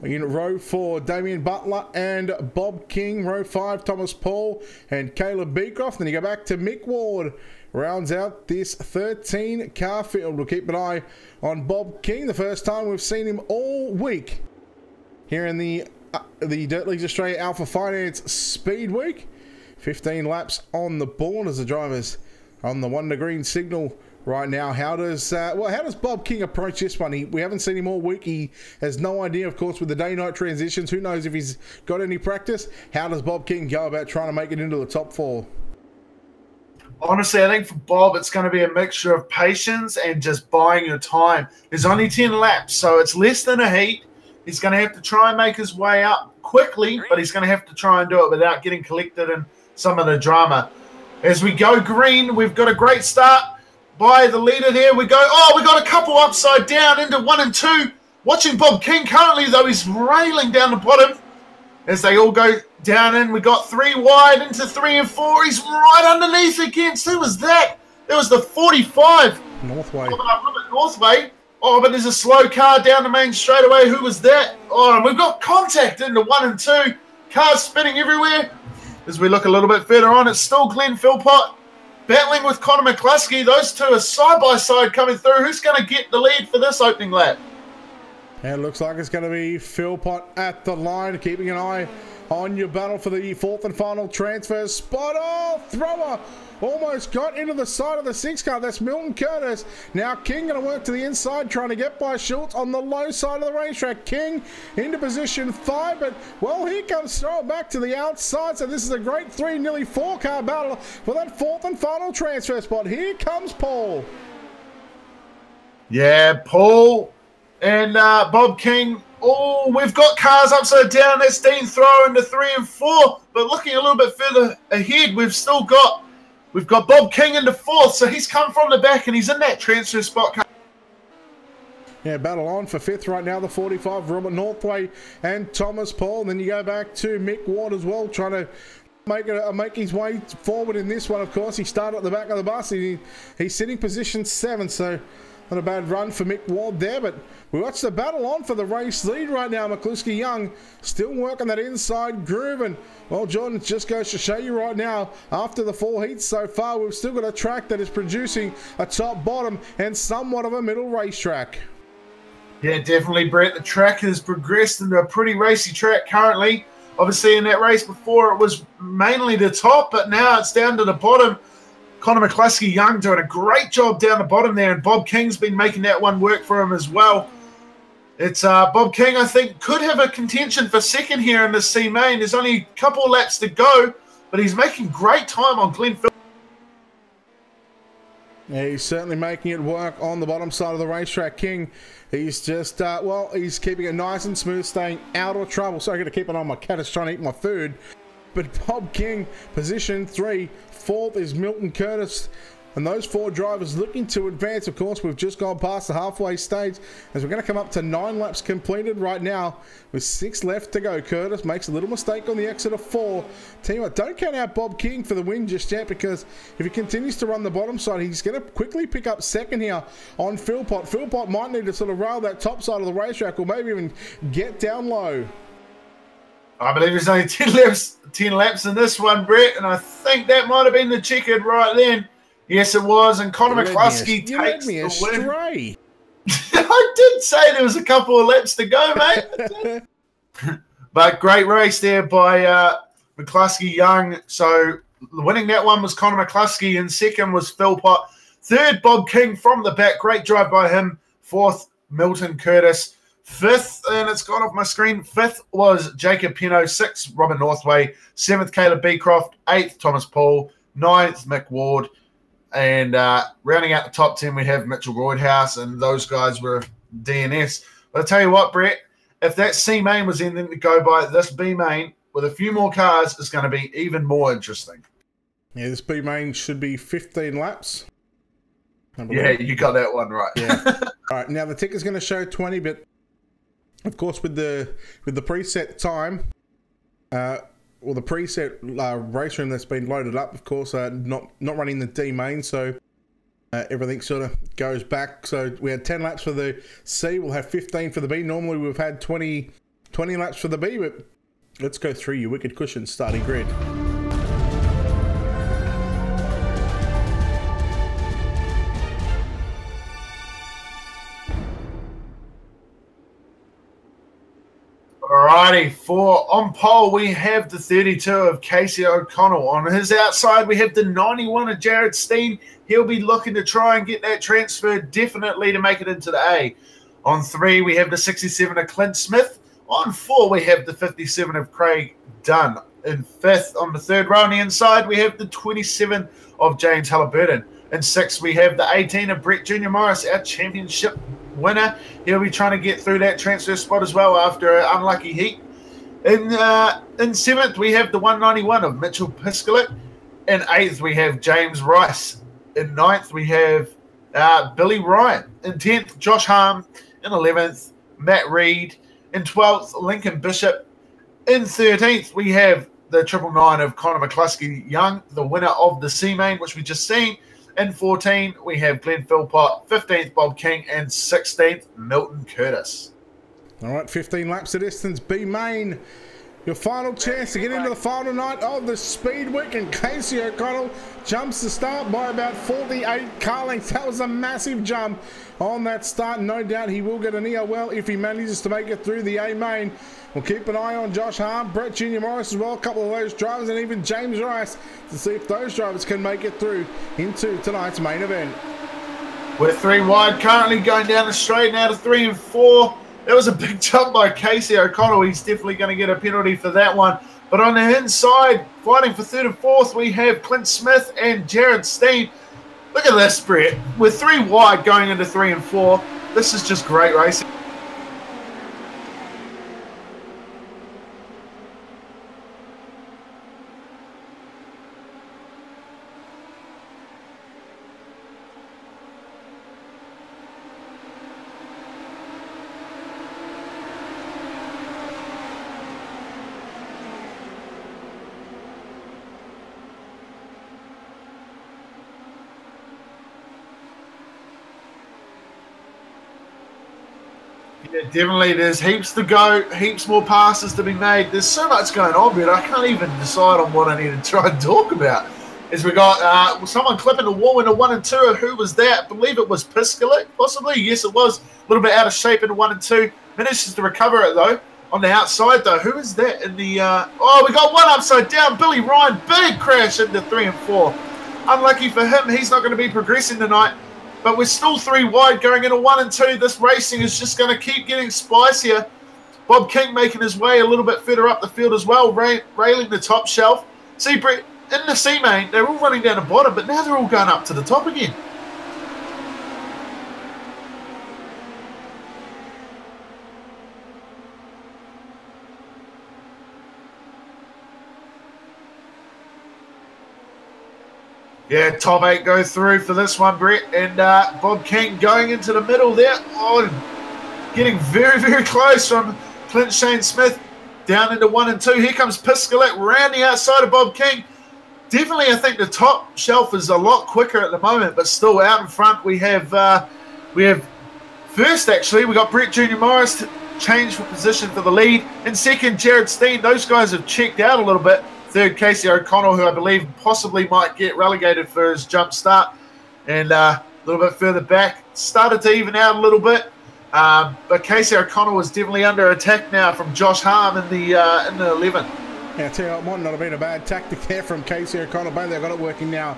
In row 4, Damien Butler and Bob King. Row 5, Thomas Paul and Caleb Beecroft. Then you go back to Mick Ward. Rounds out this 13 car field. We'll keep an eye on Bob King. The first time we've seen him all week here in the Dirt Leagues Australia Alpha Finance Speed Week. 15 laps on the board as the drivers on the 1 to green signal right now. How does Bob King approach this one? We haven't seen him all week. He has no idea, of course, with the day-night transitions. Who knows if he's got any practice? How does Bob King go about trying to make it into the top 4? Honestly, I think for Bob, it's going to be a mixture of patience and just buying your time. There's only 10 laps, so it's less than a heat. He's going to have to try and make his way up quickly, but he's going to have to try and do it without getting collected in some of the drama. As we go green, we've got a great start by the leader there. We got a couple upside down into 1 and 2. Watching Bob King currently, though, he's railing down the bottom as they all go down in. We got 3 wide into 3 and 4. He's right underneath against. Who was that? That was the 45. Northway. Northway. Oh, but there's a slow car down the main straightaway. Who was that? Oh, and we've got contact into 1 and 2. Cars spinning everywhere. As we look a little bit further on, it's still Glenn Philpott battling with Connor McCluskey. Those two are side by side coming through. Who's going to get the lead for this opening lap? And it looks like it's going to be Philpott at the line, keeping an eye on your battle for the 4th and final transfer spot. Oh, Thrower almost got into the side of the 6 car. That's Milton Curtis. Now King going to work to the inside, trying to get by Schultz on the low side of the racetrack. King into position 5, but well, here comes Thrower back to the outside. So this is a great 3, nearly 4 car battle for that 4th and final transfer spot. Here comes Paul. Yeah, Paul and Bob King Oh, we've got cars upside down. That's Dean Throw into 3 and 4. But looking a little bit further ahead, we've got Bob King into 4th. So he's come from the back and he's in that transfer spot. Yeah, battle on for 5th right now, the 45, Robert Northway and Thomas Paul. And then you go back to Mick Ward as well, trying to make his way forward in this one. Of course, he started at the back of the bus. He's sitting position 7, so not a bad run for Mick Ward there. But we watch the battle on for the race lead right now. McCluskey Young still working that inside groove. And, well, Jordan, it just goes to show you right now, after the 4 heats so far, we've still got a track that is producing a top, bottom, and somewhat of a middle racetrack. Yeah, definitely, Brett. The track has progressed into a pretty racy track currently. Obviously, in that race before, it was mainly the top, but now it's down to the bottom. Connor McCluskey Young doing a great job down the bottom there, and Bob King's been making that one work for him as well. It's Bob King, I think, could have a contention for 2nd here in the C main. There's only a couple laps to go, but he's making great time on Glenfield. Yeah, he's certainly making it work on the bottom side of the racetrack. King, he's just, well, he's keeping it nice and smooth, staying out of trouble. Sorry, I got to keep an eye on my cat. It's trying to eat my food. But Bob King, position 3. 4th is Milton Curtis. And those 4 drivers looking to advance. Of course, we've just gone past the halfway stage, as we're going to come up to 9 laps completed right now with 6 left to go. Curtis makes a little mistake on the exit of 4. Tell you what, don't count out Bob King for the win just yet, because if he continues to run the bottom side, he's going to quickly pick up 2nd here on Philpott. Philpott might need to sort of rail that top side of the racetrack, or maybe even get down low. I believe there's only 10 laps in this one, Brett, and I think that might have been the checkered right then. Yes, it was, and Connor McCluskey takes the win. I did say there was a couple of laps to go, mate. But great race there by McCluskey Young. So winning that one was Connor McCluskey, and 2nd was Philpott. 3rd, Bob King from the back. Great drive by him. 4th, Milton Curtis. 5th, and it's gone off my screen. 5th was Jacob Pino. 6th, Robert Northway. 7th, Caleb Beecroft. 8th, Thomas Paul. 9th, Mick Ward. And rounding out the top 10, we have Mitchell Roydhouse, and those guys were DNS. But I'll tell you what, Brett, if that C main was anything to go by, this B main with a few more cars is going to be even more interesting. Yeah, this B main should be 15 laps. Yeah, you got that one right. Yeah. All right, now the ticker's going to show 20, but of course with the preset time, well, the preset race room that's been loaded up, of course, not running the D main, so everything sort of goes back. So we had 10 laps for the C, we'll have 15 for the B. Normally we've had 20 laps for the B, but let's go through your wicked cushion starting grid. Alrighty, on pole we have the 32 of Casey O'Connell. On his outside we have the 91 of Jared Steen. He'll be looking to try and get that transfer definitely to make it into the A. On 3 we have the 67 of Clint Smith. On 4 we have the 57 of Craig Dunn. In 5th on the 3rd row on the inside we have the 27 of James Halliburton. In 6th we have the 18 of Brett Jr. Morris, our championship winner. He'll be trying to get through that transfer spot as well after an unlucky heat. In 7th, we have the 191 of Mitchell Piskalik. In 8th, we have James Rice. In 9th, we have Billy Ryan. In 10th, Josh Harm. In 11th, Matt Reed. In 12th, Lincoln Bishop. In 13th, we have the 999 of Connor McCluskey Young, the winner of the C main, which we just seen. In 14, we have Glenn Philpott, 15th, Bob King, and 16th, Milton Curtis. All right, 15 laps of distance, B main. Your final chance to get into the final night of the Speedweek, and Casey O'Connell jumps the start by about 48 car lengths. That was a massive jump on that start. No doubt he will get an EOL if he manages to make it through the A main. We'll keep an eye on Josh Harm, Brett Jr. Morris as well, a couple of those drivers, and even James Rice to see if those drivers can make it through into tonight's main event. We're 3 wide, currently going down the straight now to 3 and 4. That was a big jump by Casey O'Connell. He's definitely going to get a penalty for that one. But on the inside, fighting for 3rd and 4th, we have Clint Smith and Jared Steen. Look at this, Brett. We're 3 wide going into 3 and 4. This is just great racing. Yeah, definitely. There's heaps to go, heaps more passes to be made. There's so much going on, but I can't even decide on what I need to try and talk about. As we got someone clipping the wall into 1 and 2. Who was that? I believe it was Piskalik, possibly. Yes, it was. A little bit out of shape into 1 and 2. Manages to recover it, though. On the outside, though, who is that in the... oh, we got one upside down. Billy Ryan, big crash into 3 and 4. Unlucky for him, he's not going to be progressing tonight. But we're still 3 wide going into 1 and 2. This racing is just going to keep getting spicier. Bob King making his way a little bit further up the field as well, railing the top shelf. See, Brett, in the C-main, they're all running down the bottom, but now they're all going up to the top again. Yeah, top 8 go through for this one, Brett. And Bob King going into the middle there. Oh, getting very, very close from Clint Shane Smith down into 1 and 2. Here comes Piskalik round the outside of Bob King. Definitely, I think the top shelf is a lot quicker at the moment, but still out in front we have first, actually, we got Brett Jr. Morris to change for position for the lead. In second, Jared Steen. Those guys have checked out a little bit. Third, Casey O'Connell, who I believe possibly might get relegated for his jump start. And a little bit further back, started to even out a little bit. But Casey O'Connell is definitely under attack now from Josh Harm in the 11. Yeah, I tell you what, might not have been a bad tactic there from Casey O'Connell, but they've got it working now.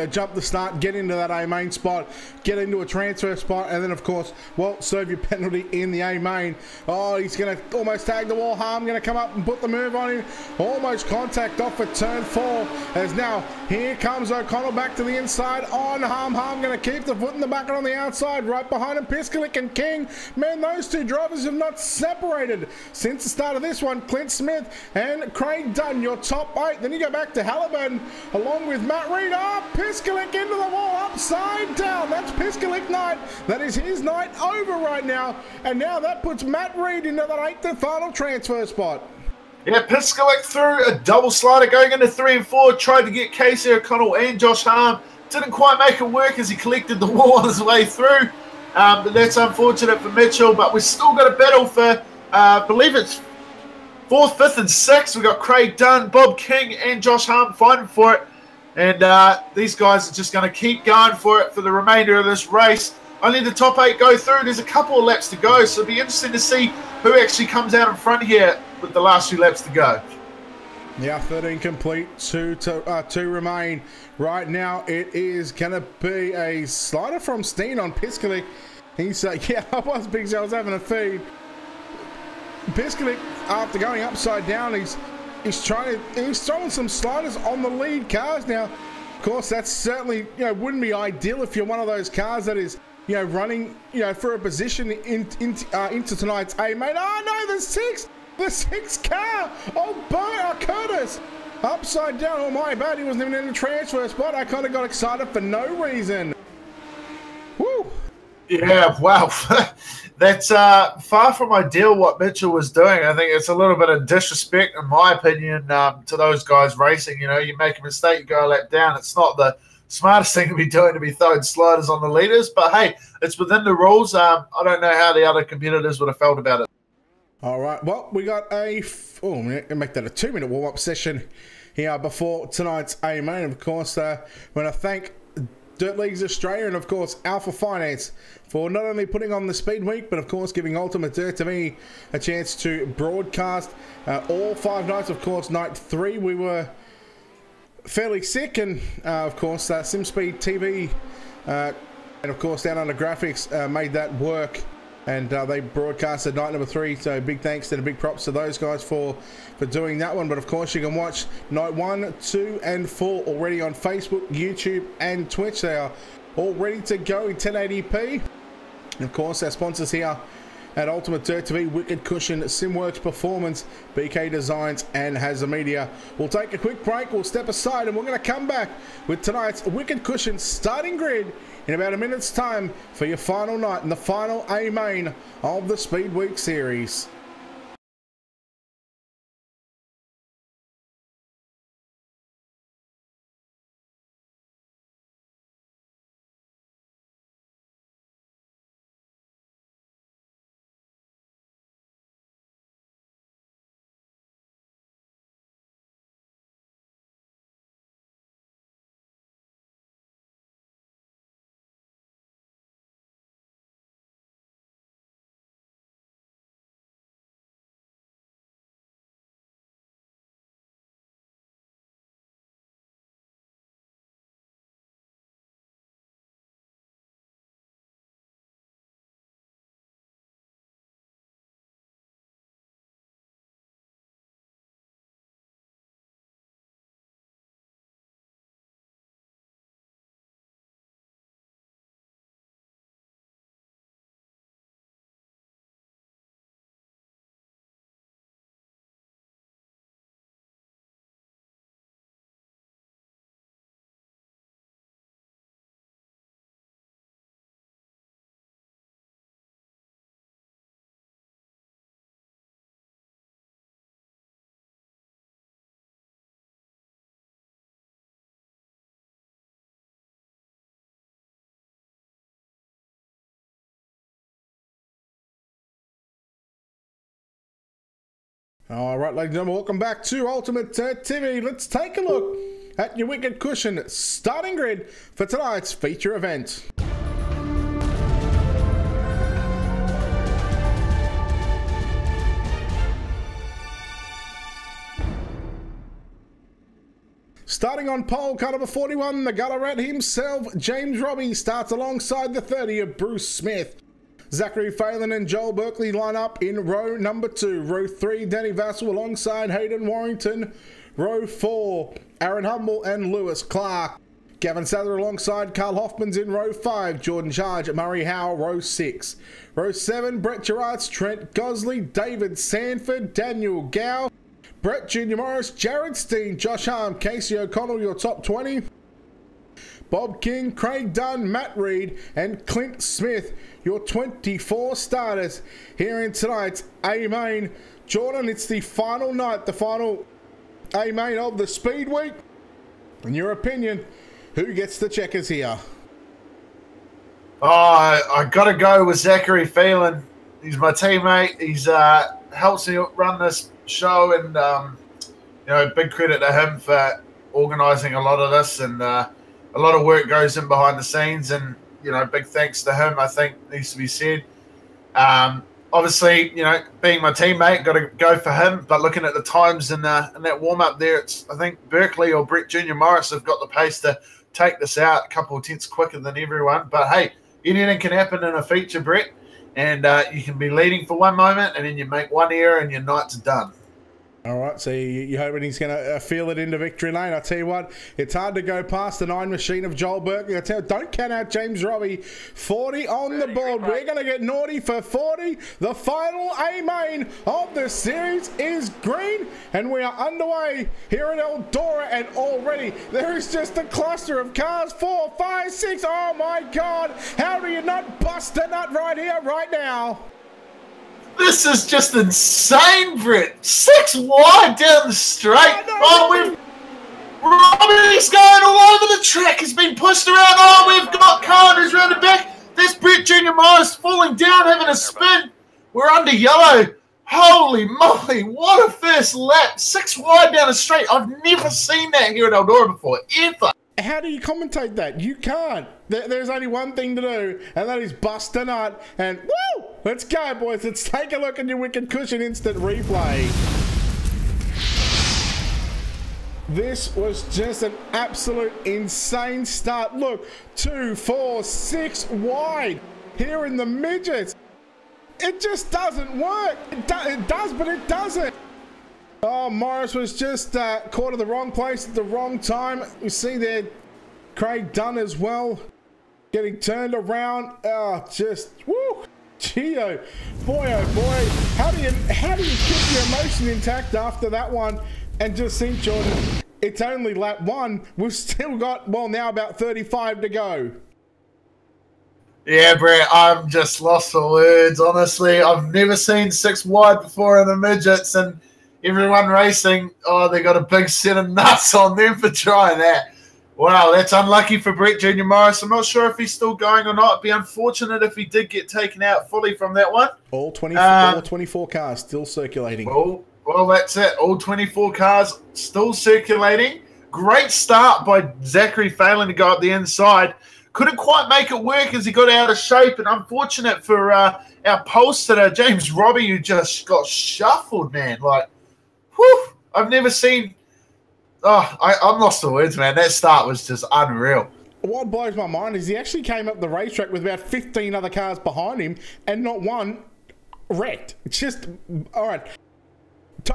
Jump the start, get into that A main spot, get into a transfer spot, and then, of course, well, serve your penalty in the A main. Oh, he's going to almost tag the wall. Harm going to come up and put the move on him. Almost contact off at turn 4. As now, here comes O'Connell back to the inside on Harm. Harm going to keep the foot in the bucket on the outside. Right behind him, Piskalik and King. Man, those two drivers have not separated since the start of this one. Clint Smith and Craig Dunn, your top 8. Then you go back to Halliburton along with Matt Reid. Oh, Piskalik into the wall, upside down. That's Piskalik night. That is his night over right now. And now that puts Matt Reid into that 8th and final transfer spot. Yeah, Piskalik through a double slider going into 3 and 4. Tried to get Casey O'Connell and Josh Harm. Didn't quite make it work as he collected the wall on his way through. But that's unfortunate for Mitchell. But we've still got a battle for, I believe it's 4th, 5th, and 6th. We've got Craig Dunn, Bob King, and Josh Harm fighting for it. And these guys are just going to keep going for it for the remainder of this race. Only the top 8 go through. There's a couple of laps to go, so it'll be interesting to see who actually comes out in front here with the last few laps to go. Yeah, 13 complete, 2 remain. Right now, it is going to be a slider from Steen on Piskalik. He's yeah, I was big, so I was having a feed. Piskalik, after going upside down, he's throwing some sliders on the lead cars now. Of course, that's certainly, wouldn't be ideal if you're one of those cars that is, running, for a position into tonight's A main. Oh no, the 6th car. Oh, Curtis, upside down. Oh my bad, he wasn't even in the transfer spot. I kind of got excited for no reason. Woo. Yeah, wow. That's far from ideal what Mitchell was doing. I think it's a little bit of disrespect, in my opinion, to those guys racing. You make a mistake, you go a lap down. It's not the smartest thing to be doing, to be throwing sliders on the leaders. But, hey, it's within the rules. I don't know how the other competitors would have felt about it. All right. Well, we got we're going to make that a 2-minute warm-up session here before tonight's A main. Of course, I want to thank Dirt Leagues Australia and, of course, Alpha Finance for not only putting on the Speedweek, but, of course, giving Ultimate Dirt to me a chance to broadcast all 5 nights. Of course, night 3 we were fairly sick, and, of course, SimSpeed TV and, of course, Down Under Graphics made that work, and they broadcasted night number 3, so big thanks and a big props to those guys for doing that one. But of course, you can watch night 1, 2, and 4 already on Facebook, YouTube, and Twitch. They are all ready to go in 1080p. And of course, our sponsors here at Ultimate Dirt TV, Wicked Cushion, Simworks Performance, BK Designs, and Hazard Media. We'll take a quick break, we'll step aside, and we're going to come back with tonight's Wicked Cushion starting grid in about a minute's time for your final night and the final A main of the Speedweek series. All right, ladies and gentlemen, welcome back to Ultimate TV. Let's take a look at your Wicked Cushion starting grid for tonight's feature event. Starting on pole, car number 41, the gutter rat himself, James Robbie, starts alongside the 30 of Bruce Smith. Zachary Phelan and Joel Berkeley line up in row number 2. Row 3, Danny Vassell alongside Hayden Warrington. Row 4, Aaron Humble and Lewis Clark. Gavin Sather alongside Carl Hoffman's in row 5. Jordan Charge, Murray Howell, row 6. Row 7, Brett Gerards, Trent Gosley, David Sanford, Daniel Gow, Brett Junior Morris, Jared Steen, Josh Harm, Casey O'Connell, your top 20. Bob King, Craig Dunn, Matt Reed, and Clint Smith, your 24 starters here in tonight's A-Main. Jordan, it's the final night, the final A-Main of the Speed Week. In your opinion, who gets the checkers here? Oh, I got to go with Zachary Phelan. He's my teammate. He's helps me run this show, and you know, big credit to him for organising a lot of this, and a lot of work goes in behind the scenes, and you know, big thanks to him, I think needs to be said. Obviously, you know, being my teammate, got to go for him. But looking at the times in that warm up there, it's I think Berkeley or Brett Junior Morris have got the pace to take this out a couple of tenths quicker than everyone. But hey, anything can happen in a feature, Brett, and you can be leading for one moment, and then you make one error, and your night's done. All right, so you're hoping he's going to feel it into victory lane. I tell you what, it's hard to go past the 9 machine of Joel Berkeley. I tell you, don't count out James Robbie. 40 on the board. We're going to get naughty for 40. The final A-Main of the series is green, and we are underway here at Eldora, and already there is just a cluster of cars. 4, 5, 6. Oh my God. How do you not bust a nut right here, right now? This is just insane, Britt. 6 wide down the straight. Oh, Robbie's going all over the track. He's been pushed around. Oh, we've got Carter's round the back. There's Brett Junior Morris falling down, having a spin. We're under yellow. Holy moly, what a first lap. 6 wide down the straight. I've never seen that here at Eldora before, ever. How do you commentate that? You can't. There's only one thing to do, and that is bust a nut. And woo! Let's go, boys. Let's take a look at your Wicked Cushion instant replay. This was just an absolute insane start. Look, 2, 4, 6 wide here in the midgets. It just doesn't work. It does, but it doesn't. Oh, Morris was just caught in the wrong place at the wrong time. We see there Craig Dunn as well, getting turned around. Oh, just woo, Geo, boy oh boy. How do you keep your emotion intact after that one? And just think, Jordan, it's only lap 1. We've still got, well, now about 35 to go. Yeah, Brett, I'm just lost for words. Honestly, I've never seen 6 wide before in the midgets, and everyone racing, oh, they got a big set of nuts on them for trying that. Wow, that's unlucky for Brett Junior Morris. I'm not sure if he's still going or not. It'd be unfortunate if he did get taken out fully from that one. All 24 cars still circulating. Well, that's it. All 24 cars still circulating. Great start by Zachary Phelan to go up the inside. Couldn't quite make it work as he got out of shape, and unfortunate for our pole sitter, James Robbie, who just got shuffled, man. Like, whew, I've never seen... Oh, I'm lost for words, man. That start was just unreal. What blows my mind is he actually came up the racetrack with about 15 other cars behind him, and not one wrecked. It's just... All right.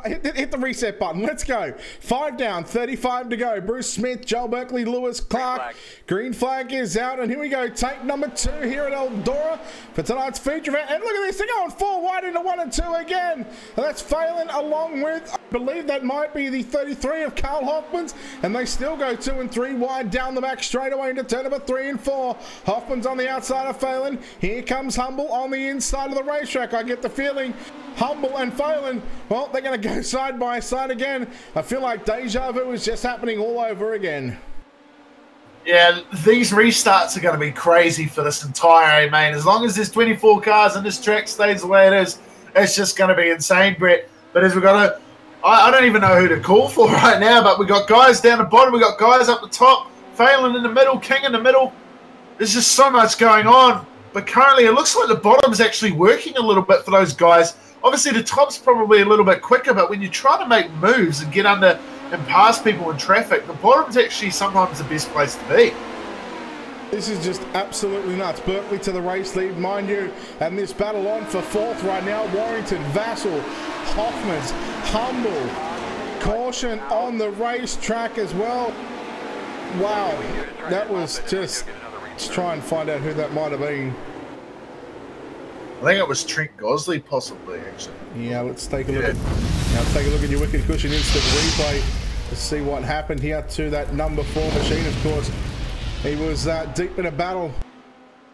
Hit the reset button. Let's go. 5 down, 35 to go. Bruce Smith, Joel Berkeley, Lewis Clark. Green flag is out, and here we go. Tape number 2 here at Eldora for tonight's feature event. And look at this, they're going 4 wide into 1 and 2 again. And that's Phelan along with, I believe that might be the 33 of Carl Hoffman's, and they still go 2 and 3 wide down the back straight away into turn number 3 and 4. Hoffman's on the outside of Phelan. Here comes Humble on the inside of the racetrack. I get the feeling Humble and Phelan, well, they're going to go side by side again. I feel like deja vu is just happening all over again. Yeah, these restarts are going to be crazy for this entire A-Main. As long as there's 24 cars and this track stays the way it is, it's just going to be insane, Brett. But as we've got to, I don't even know who to call for right now, but we got guys down the bottom, we got guys up the top, Phelan in the middle, King in the middle. There's just so much going on. But currently it looks like the bottom's actually working a little bit for those guys. Obviously the top's probably a little bit quicker, but when you try to make moves and get under and pass people in traffic, the bottom's actually sometimes the best place to be. This is just absolutely nuts. Berkeley to the race lead, mind you, and this battle on for fourth right now. Warrington, Vassal, Hoffman's, Humble, caution on the racetrack as well. Wow, that was just, let's try and find out who that might have been. I think it was Trent Gosley, possibly, actually. Yeah, let's take a look at. Now let's take a look at your Wicked Cushion instant replay to see what happened here to that number 4 machine. Of course, he was deep in a battle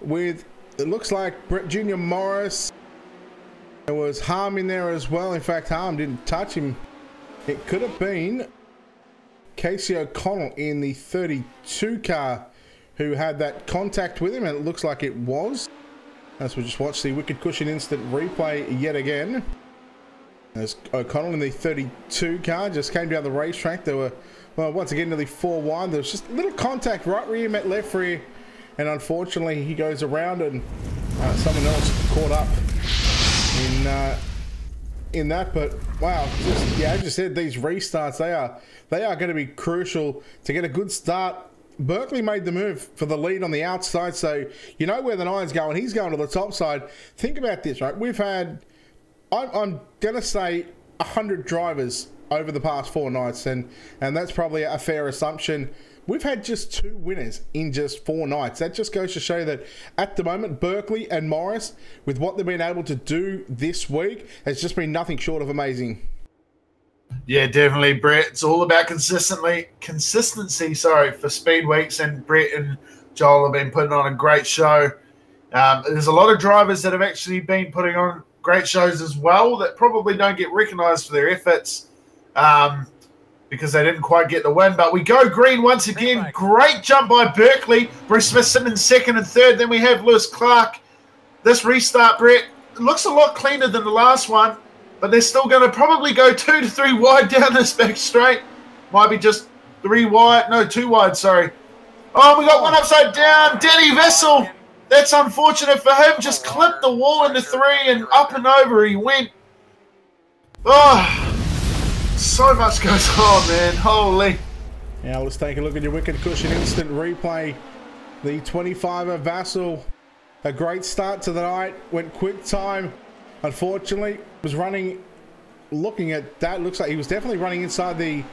with, it looks like, Brett Jr. Morris. There was Harm in there as well. In fact, Harm didn't touch him. It could have been Casey O'Connell in the 32 car who had that contact with him, and it looks like it was. As we just watch the Wicked Cushion instant replay yet again. As O'Connell in the 32 car just came down the racetrack. There were, well, once again, nearly 4 wide. There was just a little contact, right rear met left rear, and unfortunately he goes around and someone else caught up in that. But wow, just, yeah, as you said, these restarts, they are going to be crucial to get a good start. Berkeley made the move for the lead on the outside, so you know where the nine's going. He's going to the top side. Think about this, right? We've had, I'm going to say, 100 drivers over the past 4 nights, and that's probably a fair assumption. We've had just 2 winners in just 4 nights. That just goes to show that at the moment, Berkeley and Morris, with what they've been able to do this week, has just been nothing short of amazing. Yeah, definitely, Brett. It's all about consistency, sorry, for Speed Weeks, and Brett and Joel have been putting on a great show. There's a lot of drivers that have actually been putting on great shows as well that probably don't get recognised for their efforts because they didn't quite get the win. But we go green once again. Great jump by Berkeley. Bruce Smith sitting in second and third. Then we have Lewis Clark. This restart, Brett, looks a lot cleaner than the last one. But they're still going to probably go 2 to 3 wide down this back straight. Might be just 3 wide. No, 2 wide, sorry. Oh, we got one upside down. Danny Vessel. That's unfortunate for him. Just clipped the wall into 3 and up and over he went. Oh, so much goes on, man. Holy. Now let's take a look at your Wicked Cushion instant replay. The 25er Vassal. A great start to the night. Went quick time. Unfortunately, was running, looking at that, looks like he was definitely running inside the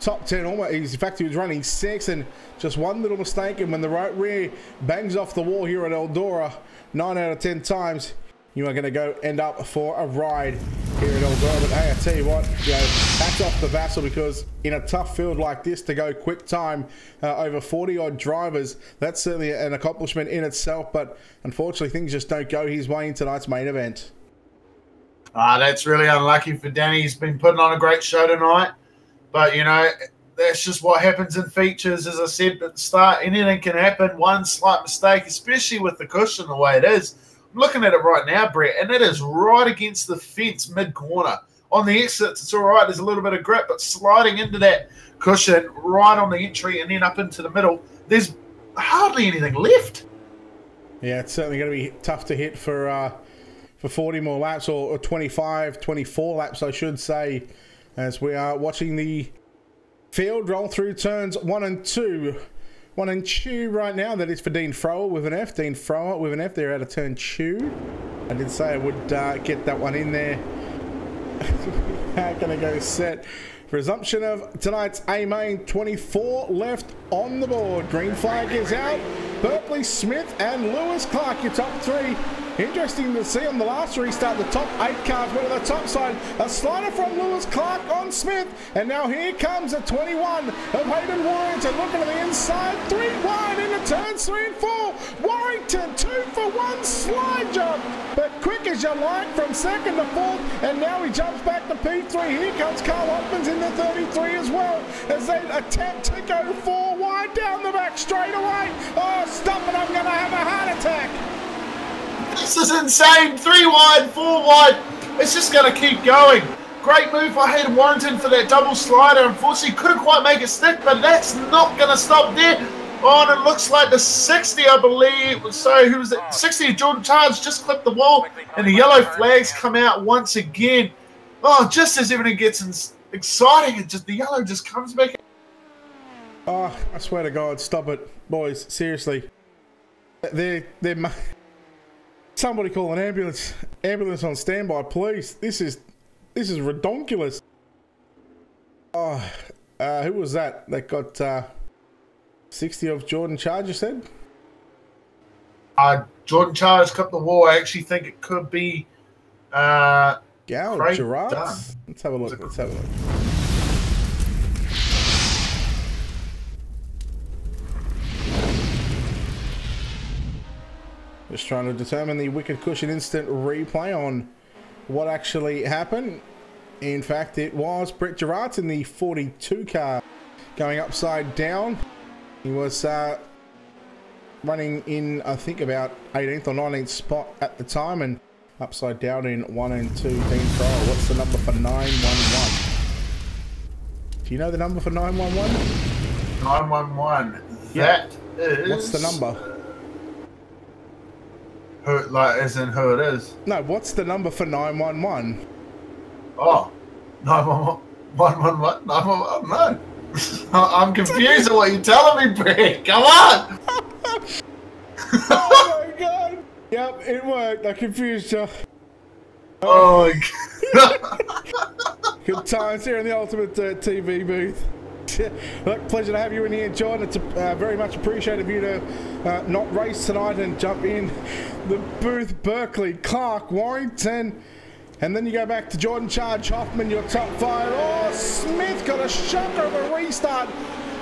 top 10 almost. In fact, he was running 6, and just one little mistake, and when the right rear bangs off the wall here at Eldora 9 out of 10 times, you are going to end up for a ride here at Eldora. But hey, I tell you what, you know, hats off the Vassal, because in a tough field like this to go quick time over 40 odd drivers, that's certainly an accomplishment in itself. But unfortunately, things just don't go his way in tonight's main event. That's really unlucky for Danny. He's been putting on a great show tonight. But, you know, that's just what happens in features. As I said at the start, anything can happen. One slight mistake, especially with the cushion the way it is. I'm looking at it right now, Brett, and it is right against the fence mid-corner. On the exits, it's all right. There's a little bit of grip, but sliding into that cushion right on the entry and then up into the middle, there's hardly anything left. Yeah, it's certainly going to be tough to hit for 40 more laps, or 25, 24 laps, I should say, as we are watching the field roll through turns 1 and 2. 1 and 2 right now. That is for Dean Frower with an F. Dean Frower with an F there out of turn 2. I did say I would get that one in there. Going to go set. Resumption of tonight's A main. 24 left on the board. Green flag is out. Berkeley, Smith and Lewis Clark, your top 3. Interesting to see on the last restart, the top 8 cars went to the top side. A slider from Lewis Clark on Smith. And now here comes a 21 of Hayden Warrington looking to the inside. 3 wide into turns 3 and 4. Warrington 2 for 1 slide jump. But quick as you like from 2nd to 4th. And now he jumps back to P3. Here comes Carl Hoffman's in the 33 as well, as they attempt to go 4 wide down the back straight away. Oh, stop it. I'm going to have a heart attack. This is insane. 3 wide, 4 wide. It's just going to keep going. great move by Hayden Warrington for that double slider. Unfortunately, couldn't quite make it stick, but that's not going to stop there. Oh, and it looks like the 60, I believe. Sorry, who was it? 60 of Jordan Charles just clipped the wall, and the yellow flags come out once again. Oh, just as everything gets exciting, the yellow just comes back. Oh, I swear to God, stop it, boys. Seriously, they're somebody call an ambulance. Ambulance on standby, please. This is redonkulous. Oh, who was that got 60 of Jordan Charge, you said? Jordan Charge clipped the wall. I actually think it could be Gerards. Let's have a look. Let's have a look. Just trying to determine the wicked cushion instant replay on what actually happened. In fact, it was Brett Gerards in the 42 car going upside down. He was running in, I think, about 18th or 19th spot at the time, and upside down in 1 and 2 team trial. What's the number for 911? Do you know the number for 911? 911. That is. What's the number? Who, like, as in who it is? No, what's the number for 911? Oh, 911. 911. No. I'm confused at what you're telling me, Brett. Come on! Oh my God! Yep, it worked. I confused you. Oh my God. Good times here in the Ultimate TV booth. Look, pleasure to have you in here, John. It's very much appreciated of you to not race tonight and jump in the booth. Berkeley, Clark, Warrington. And then you go back to Jordan Charge, Hoffman, your top 5. Oh, Smith got a shocker of a restart.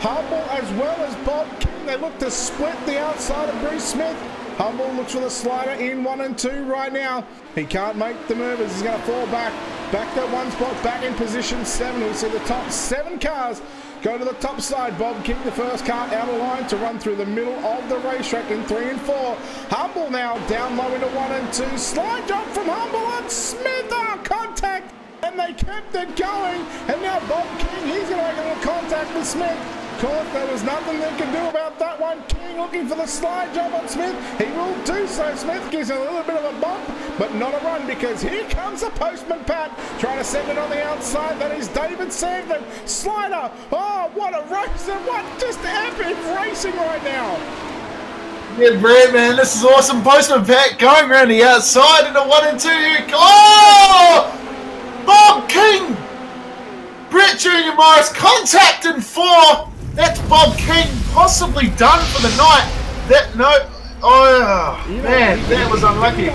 Humble as well as Bob King. They look to split the outside of Bruce Smith. Humble looks for the slider in 1 and 2 right now. He can't make the move as he's going to fall back. Back that one spot, back in position 7. We see the top 7 cars go to the top side. Bob King, the first car out of line to run through the middle of the racetrack in 3 and 4. Humble now down low into 1 and 2. Slide jump from Humble on Smith. Oh, contact. And they kept it going. And now Bob King, he's going to make a little contact with Smith. Of course, there was nothing they could do about that one. King looking for the slide job on Smith. He will do so. Smith gives a little bit of a bump, but not a run, because here comes the postman Pat trying to send it on the outside. That is David Sandman. Slider. Oh, what a race. And what just epic racing right now. Yeah, Brad, man, this is awesome. Postman Pat going around the outside into 1 and 2. Oh! Bob King! Brett Jr. Morris contact in 4. That's Bob King possibly done for the night. Man, that was unlucky.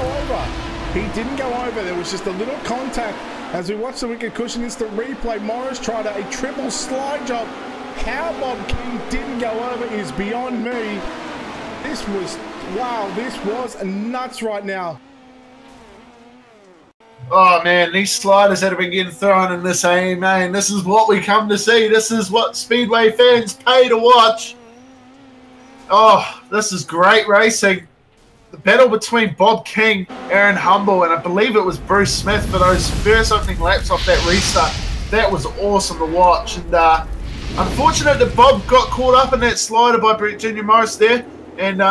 He didn't go over. There was just a little contact. As we watch the wicked cushion instant replay, Morris tried a triple slide job. How Bob King didn't go over is beyond me. This was, wow, this was nuts right now. Oh man, these sliders that have been getting thrown in this AMA, and this is what we come to see. This is what Speedway fans pay to watch. Oh, this is great racing. The battle between Bob King, Aaron Humble, and I believe it was Bruce Smith for those first opening laps off that restart. That was awesome to watch. And unfortunate that Bob got caught up in that slider by Brett Jr. Morris there. And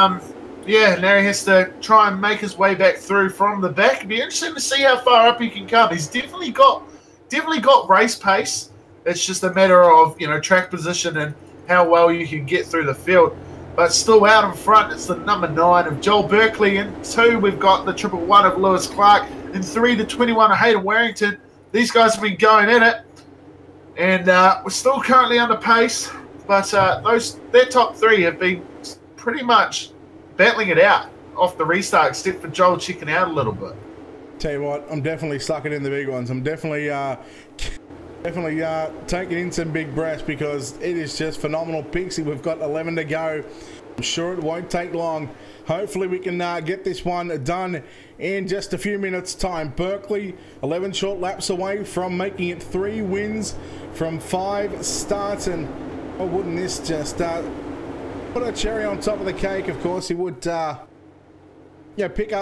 yeah, now he has to try and make his way back through from the back. It'd be interesting to see how far up he can come. He's definitely got race pace. It's just a matter of, you know, track position and how well you can get through the field. But still out in front, it's the number 9 of Joel Berkeley. In 2, we've got the 111 of Lewis Clark. In 3, the 21 of Hayden Warrington. These guys have been going in it. And we're still currently under pace. But their top 3 have been pretty much battling it out off the restart, except for Joel checking out a little bit. Tell you what, I'm definitely sucking in the big ones. I'm definitely taking in some big breaths, because it is just phenomenal. Pixie, we've got 11 to go. I'm sure it won't take long. Hopefully we can get this one done in just a few minutes time. Berkeley, 11 short laps away from making it 3 wins from 5 starts, and oh, wouldn't this just put a cherry on top of the cake? Of course he would.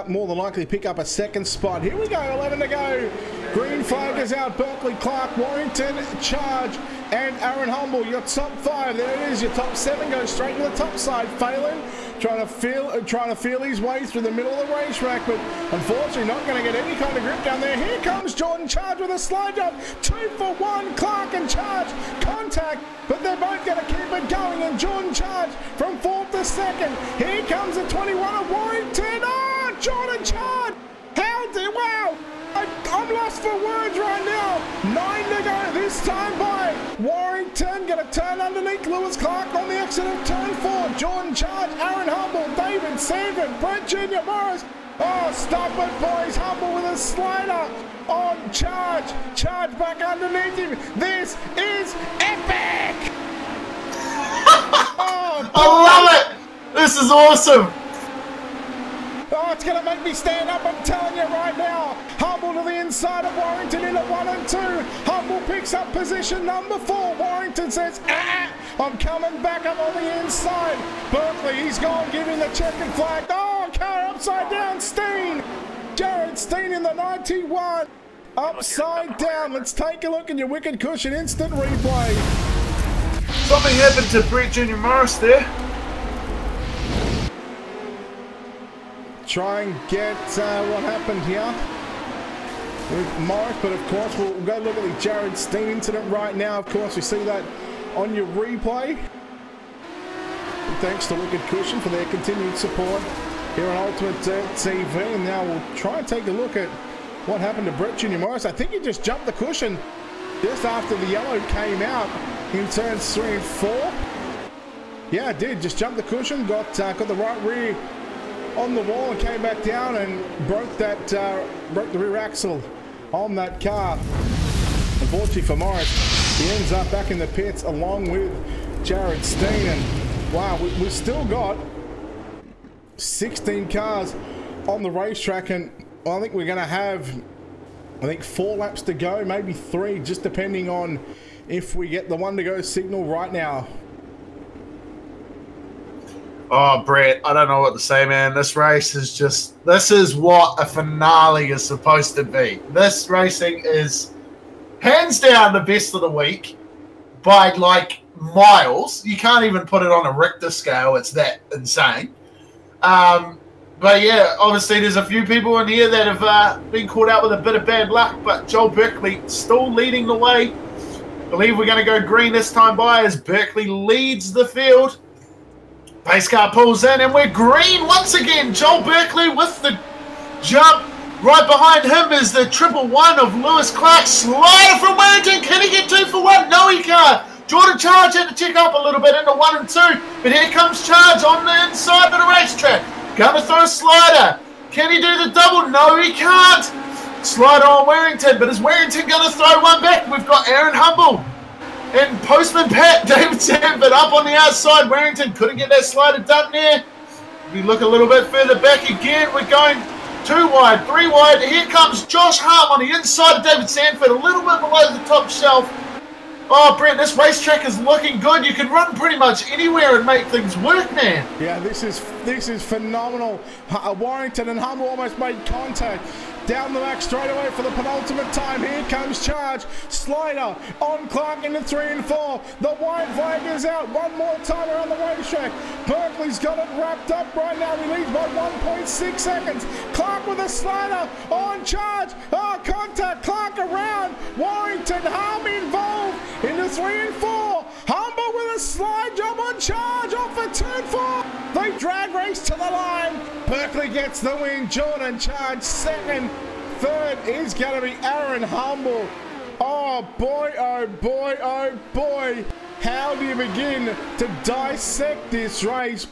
more than likely pick up a second spot. Here we go, 11 to go. Green flag is out. Berkeley, Clark, Warrington, Charge, and Aaron Humble. Your top 5. There it is. Your top 7 goes straight to the top side. Phelan trying to feel his way through the middle of the racetrack, but unfortunately not going to get any kind of grip down there. Here comes Jordan Charge with a slide job. 2 for 1. Clark and Charge contact, but they're both going to keep it going. And Jordan Charge from 4th to 2nd. Here comes the 21 of Warrington. Oh, Jordan Charge! Wow! I'm lost for words right now. 9 to go this time by Warrington. Going to turn underneath Lewis Clark on the exit of turn 4. Jordan Charge, Aaron Humble, David Sandman, Brett Jr. Morris. Oh, stop it, boys. Humble with a slider on Charge. Charge back underneath him. This is epic. Oh, I love it. This is awesome. Oh, it's going to make me stand up, I'm telling you right now. Humble to the inside of Warrington in at 1 and 2. Humble picks up position number 4. Warrington says, I'm coming back up on the inside. Berkeley, he's gone, giving the checkered flag. Oh, car upside down, Steen. Jared Steen in the 91. Upside down. Let's take a look at your wicked cushion instant replay. Something happened to Brett Jr. Morris there. Try and get what happened here with Morris, but of course we'll go look at the Jared Steen incident right now. Of course, we see that on your replay. And thanks to Wicked Cushion for their continued support here on Ultimate TV. And now we'll try and take a look at what happened to Brett Jr. Morris. I think he just jumped the cushion just after the yellow came out in turns 3 and 4. Yeah, it did. Just jumped the cushion, got the right rear on the wall and came back down and broke the rear axle on that car. Unfortunately for Morris, he ends up back in the pits along with Jared Steen. And wow, we've still got 16 cars on the racetrack, and I think we're going to have 4 laps to go, maybe 3, just depending on if we get the 1 to go signal right now. Oh, Brett, I don't know what to say, man. This race is just... This is what a finale is supposed to be. This racing is hands down the best of the week by, like, miles. You can't even put it on a Richter scale. It's that insane. But, yeah, obviously there's a few people in here that have been caught out with a bit of bad luck, but Joel Berkeley still leading the way. I believe we're going to go green this time by as Berkeley leads the field. Pace car pulls in and we're green once again. Joel Berkeley with the jump. Right behind him is the 111 of Lewis Clark. Slider from Warrington. Can he get 2 for 1? No, he can't. Jordan Charge had to check up a little bit into 1 and 2. But here comes Charge on the inside of the racetrack. Gonna throw a slider. Can he do the double? No, he can't. Slider on Warrington. But is Warrington going to throw one back? We've got Aaron Humble. And Postman Pat, David Sanford up on the outside. Warrington couldn't get that slider done there. If we look a little bit further back again, we're going 2 wide, 3 wide. Here comes Josh Hart on the inside of David Sanford, a little bit below the top shelf. Oh, Brent, this racetrack is looking good. You can run pretty much anywhere and make things work, man. Yeah, this is phenomenal. Warrington and Humble almost made contact. Down the back straight away for the penultimate time. Here comes Charge. Slider on Clark into 3 and 4. The white flag is out. One more time around the racetrack. Berkeley's got it wrapped up right now. He leads by 1.6 seconds. Clark with a slider on Charge. Oh, contact. Clark around. Warrington, Harm involved into 3 and 4. Humble with a slide job on Charge off for turn 4. They drag race to the line. Berkeley gets the win. Jordan Charge second. Third is going to be Aaron Humble. Oh boy, oh boy, oh boy. How do you begin to dissect this race?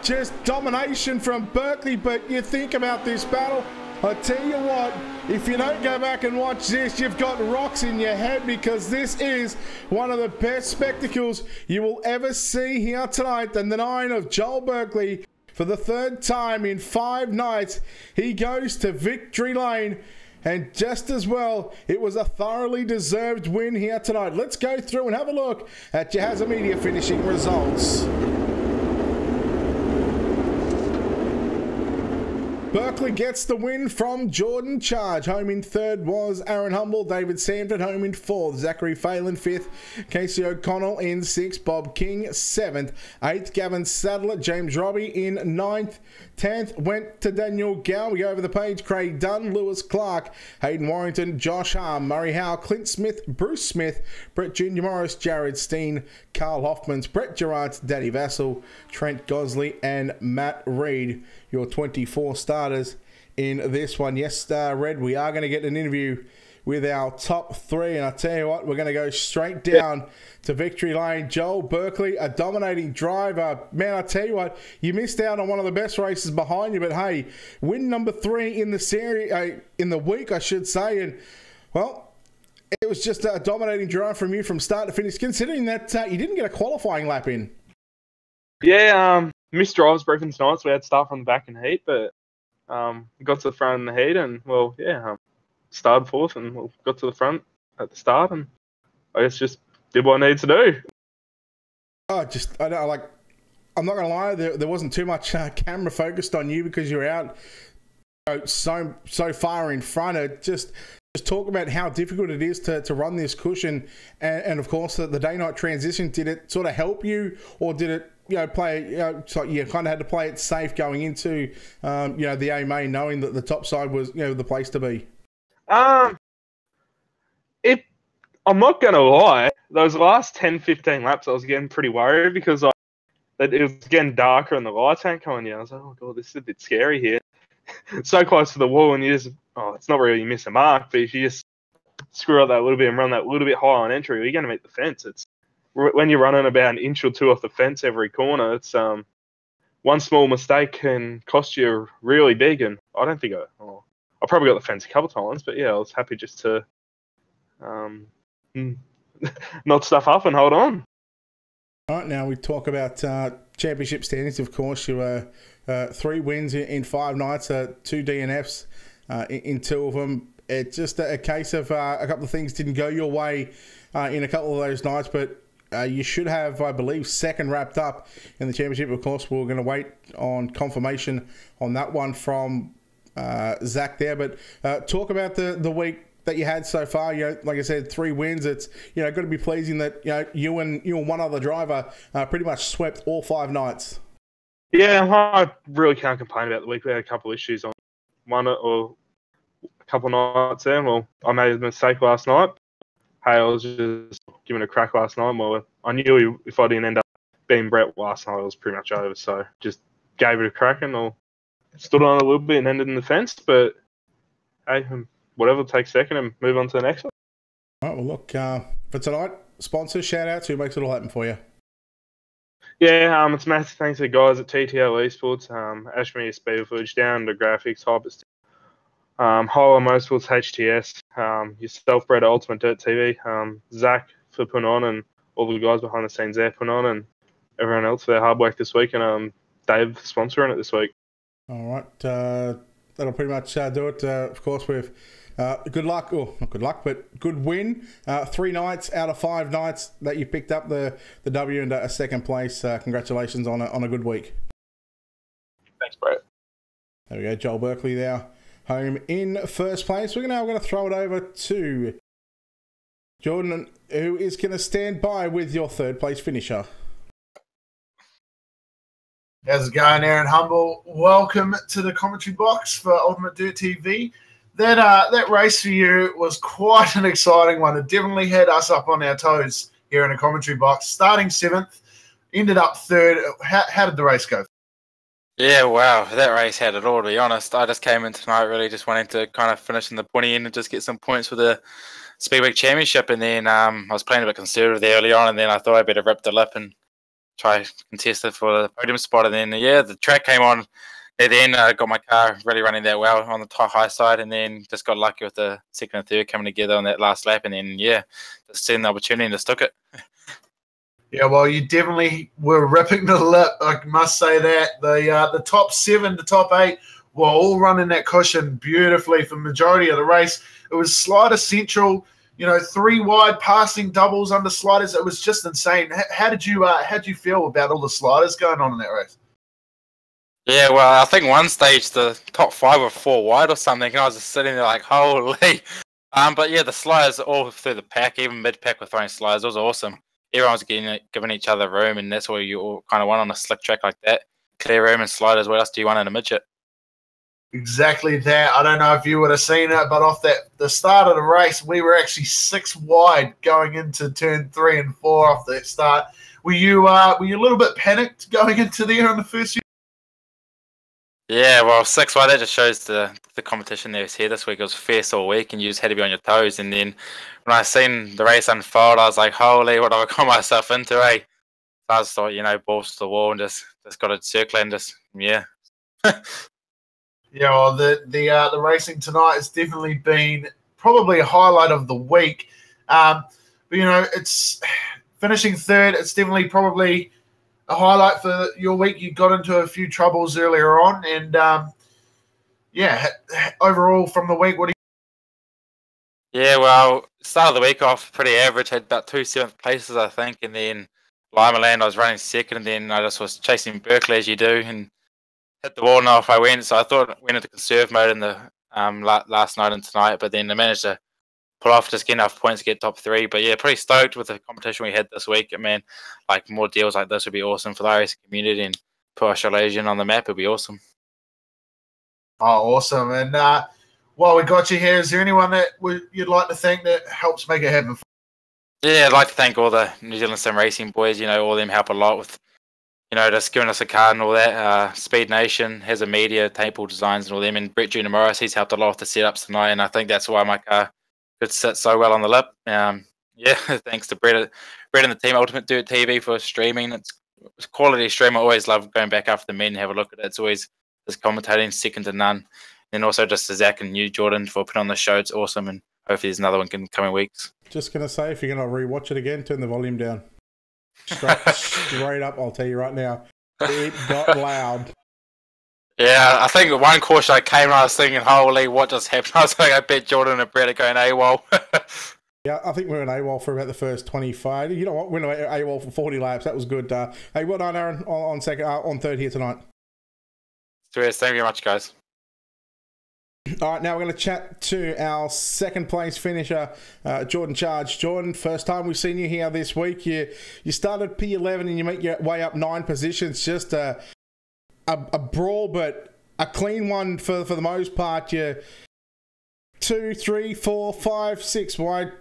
Just domination from Berkeley, but you think about this battle. I tell you what, if you don't go back and watch this, you've got rocks in your head, because this is one of the best spectacles you will ever see here tonight. And the 9 of Joel Berkeley, for the 3rd time in 5 nights, he goes to victory lane. And just as well, it was a thoroughly deserved win here tonight. Let's go through and have a look at Jahazza Media finishing results. Berkeley gets the win from Jordan Charge. Home in third was Aaron Humble. David Samford home in fourth. Zachary Phelan fifth. Casey O'Connell in sixth. Bob King seventh. Eighth, Gavin Sadler. James Robbie in ninth. 10th went to Daniel Gow. We go over the page. Craig Dunn, Lewis Clark, Hayden Warrington, Josh Harm, Murray Howe, Clint Smith, Bruce Smith, Brett Junior Morris, Jared Steen, Carl Hoffmans, Brett Gerards, Danny Vassell, Trent Gosley, and Matt Reed. Your 24 starters in this one. Yes, Red, we are going to get an interview with our top three, and I tell you what, we're going to go straight down to victory lane. Joel Berkeley, a dominating driver. Man, I tell you what, you missed out on one of the best races behind you, but hey, win number 3 in the series, in the week, I should say, and well, it was just a dominating drive from you from start to finish, considering that you didn't get a qualifying lap in. Yeah, missed drives briefing tonight, so we had stuff on the back in heat, but got to the front in the heat, and well, yeah, started fourth and got to the front at the start, and I guess just did what I needed to do. I know, like, I'm not going to lie, there wasn't too much camera focused on you because you're out so far in front. Just talk about how difficult it is to run this cushion, and of course the day-night transition. Did it sort of help you, or did it play, so you kind of had to play it safe going into the A main, knowing that the top side was the place to be? I'm not going to lie, those last 10-15 laps I was getting pretty worried because it was getting darker and the lights ain't coming down. I was like, oh god, this is a bit scary here. So close to the wall, and you just, it's not really you miss a mark, but if you just screw up that little bit and run that little bit high on entry, you're going to meet the fence. It's when you're running about an inch or two off the fence every corner, it's one small mistake can cost you really big, and I don't think I probably got the fence a couple of times, but yeah, I was happy just to not stuff up and hold on. All right, now we talk about championship standings. Of course, you were 3 wins in 5 nights, 2 DNFs in 2 of them. It's just a case of a couple of things didn't go your way in a couple of those nights, but you should have, I believe, second wrapped up in the championship. Of course, we're going to wait on confirmation on that one from Zach there. But talk about the week that you had so far. Like I said, 3 wins. It's got to be pleasing that you and one other driver pretty much swept all 5 nights. Yeah, I really can't complain about the week. We had a couple of issues on one or a couple of nights there. Well, I made a mistake last night. Hey, I was just giving a crack last night. Well, I knew if I didn't end up being Brett last night, it was pretty much over. So just gave it a crack, and I stood on it a little bit and ended in the fence. But hey, whatever, take second and move on to the next one. All right, well, look, for tonight, sponsors, shout-outs, who makes it all happen for you? Yeah, it's massive thanks to the guys at TTL Esports, Ashmead Speed Footage, down to graphics, Hyperstick, Holo Motorsports, HTS, yourself, Brett, Ultimate Dirt TV, Zach for putting on, and all the guys behind the scenes there putting on, and everyone else for their hard work this week, and Dave sponsoring it this week. All right, that'll pretty much do it. Of course, with good luck, or not good luck, but good win. 3 nights out of 5 nights that you picked up the W and a second place. Congratulations on a good week. Thanks, Brett. There we go, Joel Berkeley there, home in first place. We're going to throw it over to Jordan, who is going to stand by with your 3rd place finisher. How's it going, Aaron Humble? Welcome to the commentary box for Ultimate Dirt TV. That race for you was quite an exciting one. It definitely had us up on our toes here in the commentary box. Starting 7th, ended up 3rd. How did the race go? Yeah, wow, that race had it all, to be honest. I just came in tonight really just wanting to kind of finish in the pointy end and just get some points for the Speedweek Championship, and then I was playing a bit conservative there early on, and then I thought I'd better rip the lip and try contest it for the podium spot, and then, yeah, the track came on. And then I got my car really running that well on the high side, and then just got lucky with the 2nd and 3rd coming together on that last lap, and then, yeah, just seeing the opportunity and just took it. Yeah, well, you definitely were ripping the lip, I must say that. The top 7 to top 8 were all running that cushion beautifully for the majority of the race. It was slider central, 3 wide passing doubles under sliders. It was just insane. How did you feel about all the sliders going on in that race? Yeah, well, I think one stage the top 5 were 4 wide or something, and I was just sitting there like, holy. But yeah, the sliders all through the pack, even mid pack were throwing sliders. It was awesome. Everyone was giving each other room, and that's what you all kind of want on a slick track like that. Clear room and sliders. What else do you want in a midget? Exactly that. I don't know if you would have seen it, but off the start of the race, we were actually 6 wide going into turn 3 and 4 off that start. Were you a little bit panicked going into there on the first few? Yeah, well, 6 wide, that just shows the competition that was here this week. It was fierce all week, and you just had to be on your toes. And then when I seen the race unfold, I was like, holy, what have I got myself into, eh? So I just thought, balls to the wall and just got it circling, just, yeah. Yeah, well, the racing tonight has definitely been probably a highlight of the week. But, it's finishing third. It's definitely probably a highlight for your week. You got into a few troubles earlier on. And, overall from the week, what do you... Yeah, well, started the week off pretty average. Had about 2 7th places, I think. And then Limaland, I was running second. And then I just was chasing Berkeley, as you do. And hit the wall and off I went. So I thought I went into conserve mode in the last night and tonight, but then I managed to pull off, just get enough points to get top 3. But yeah, pretty stoked with the competition we had this week. Man, like more deals like this would be awesome for the Irish community and put Australasian on the map. It'd be awesome. Oh, awesome. And while we got you here, is there anyone that you'd like to thank that helps make it happen? Yeah, I'd like to thank all the New Zealand Sim Racing boys. All of them help a lot with just giving us a card and all that. Speed Nation has a media, Table Designs and all them. And Brett Junior Morris, he's helped a lot with the setups tonight. And I think that's why my car could sit so well on the lip. Thanks to Brett and the team, Ultimate Dirt TV, for streaming. It's quality stream. I always love going back after the men and have a look at it. It's always just commentating, second to none. And also just to Zach and you, Jordan, for putting on the show. It's awesome. And hopefully there's another one in coming weeks. Just going to say, if you're going to rewatch it again, turn the volume down. Straight up, I'll tell you right now, it got loud. Yeah, I think one caution I came and I was thinking, holy, what just happened? I was like, I bet Jordan and Brett are going AWOL. Yeah, I think we were in AWOL for about the first 25. You know what? We went AWOL for 40 laps. That was good. Hey, well done, Aaron, on third here tonight. Cheers. Thank you very much, guys. All right, now we're going to chat to our second place finisher, Jordan Charge. Jordan, first time we've seen you here this week. You started P11 and you make your way up 9 positions. Just a brawl, but a clean one for the most part. You 2, 3, 4, 5, 6 wide.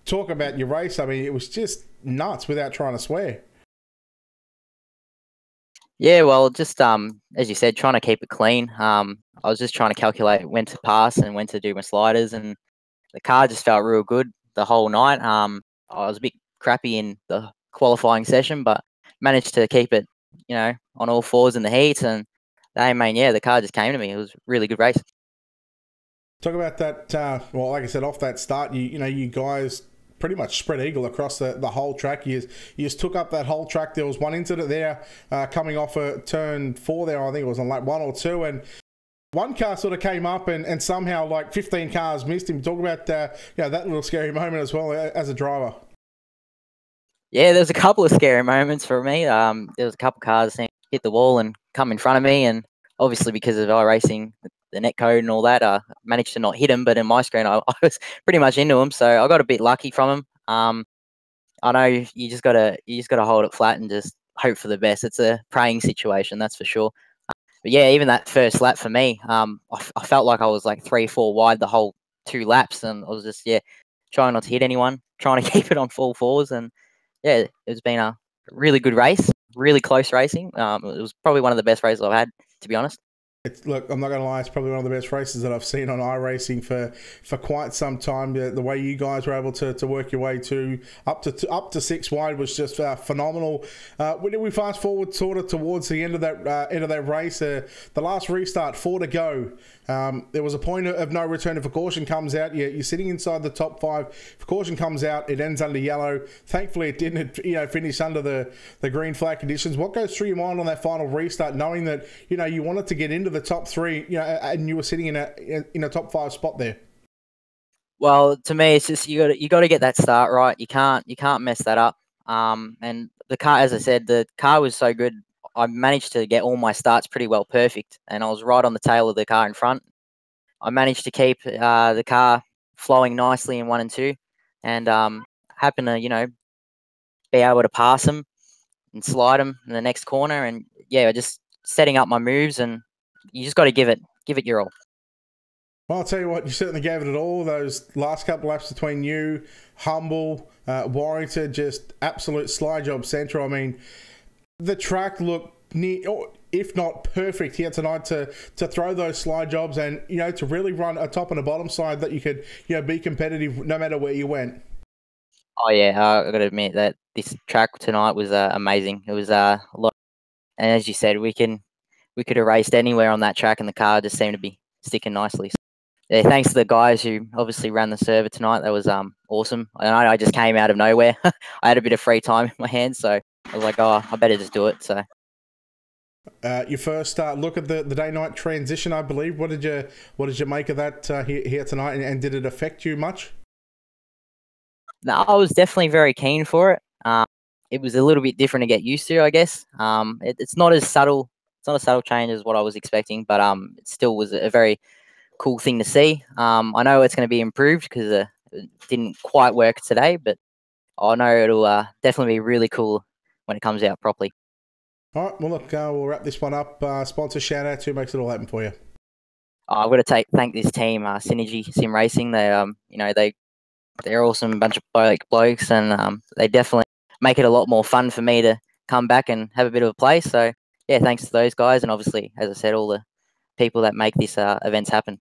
Talk about your race. I mean, it was just nuts without trying to swear. Yeah, well, just as you said, trying to keep it clean. I was just trying to calculate when to pass and when to do my sliders, and the car just felt real good the whole night. I was a bit crappy in the qualifying session, but managed to keep it, on all fours in the heats, and the car just came to me. It was a really good race. Talk about that. Well, like I said, off that start, you guys pretty much spread eagle across the whole track. You just took up that whole track. There was one incident there coming off a turn 4 there. I think it was on lap 1 or 2, and one car sort of came up and somehow like 15 cars missed him. Talk about that little scary moment as well as a driver. Yeah, there was a couple of scary moments for me. There was a couple of cars that hit the wall and come in front of me, and obviously because of iRacing, the net code and all that, I managed to not hit him. But in my screen, I was pretty much into him, so I got a bit lucky from him. I know you just gotta hold it flat and just hope for the best. It's a praying situation, that's for sure. But yeah, even that first lap for me, I felt like I was like 3, 4 wide the whole 2 laps, and I was just trying not to hit anyone, trying to keep it on full fours, and yeah, it's been a really good race, really close racing. It was probably one of the best races I've had, to be honest. Look, I'm not going to lie, it's probably one of the best races that I've seen on iRacing for quite some time. The way you guys were able to work your way up to 6 wide was just phenomenal. When we fast forward sort of towards the end of that race, the last restart, 4 to go. There was a point of no return. If a caution comes out, you're sitting inside the top 5. If a caution comes out, it ends under yellow. Thankfully, it didn't finish under the green flag conditions. What goes through your mind on that final restart, knowing that you wanted to get into the top 3, and you were sitting in a top 5 spot there? Well, to me, it's just you got to get that start right. You can't mess that up. And the car, as I said, the car was so good. I managed to get all my starts pretty well perfect, and I was right on the tail of the car in front. I managed to keep the car flowing nicely in 1 and 2, and happened to be able to pass them and slide them in the next corner, and yeah, just setting up my moves, and you just got to give it your all. Well, I'll tell you what, you certainly gave it all. Those last couple laps between you, Humble, Warrington, just absolute slide job central. I mean, the track looked near, if not perfect here tonight to throw those slide jobs and, to really run a top and a bottom side that you could, be competitive no matter where you went. Oh yeah, I got to admit that this track tonight was amazing. It was a lot, and as you said, we could have raced anywhere on that track, and the car just seemed to be sticking nicely. So, yeah, thanks to the guys who obviously ran the server tonight. That was awesome. I just came out of nowhere. I had a bit of free time in my hands, so I was like, oh, I better just do it. So your first look at the day-night transition, I believe. What did you make of that here tonight, and did it affect you much? No, I was definitely very keen for it. It was a little bit different to get used to, I guess. It's not as subtle. It's not a subtle change as what I was expecting, but it still was a very cool thing to see. I know it's going to be improved because it didn't quite work today, but I know it'll definitely be really cool when it comes out properly. All right, well, look, we'll wrap this one up. Sponsor shout-out, who makes it all happen for you? I've got to thank this team, Synergy Sim Racing. They're awesome bunch of blokes, and they definitely make it a lot more fun for me to come back and have a bit of a play. So, yeah, thanks to those guys, and obviously, as I said, all the people that make these events happen.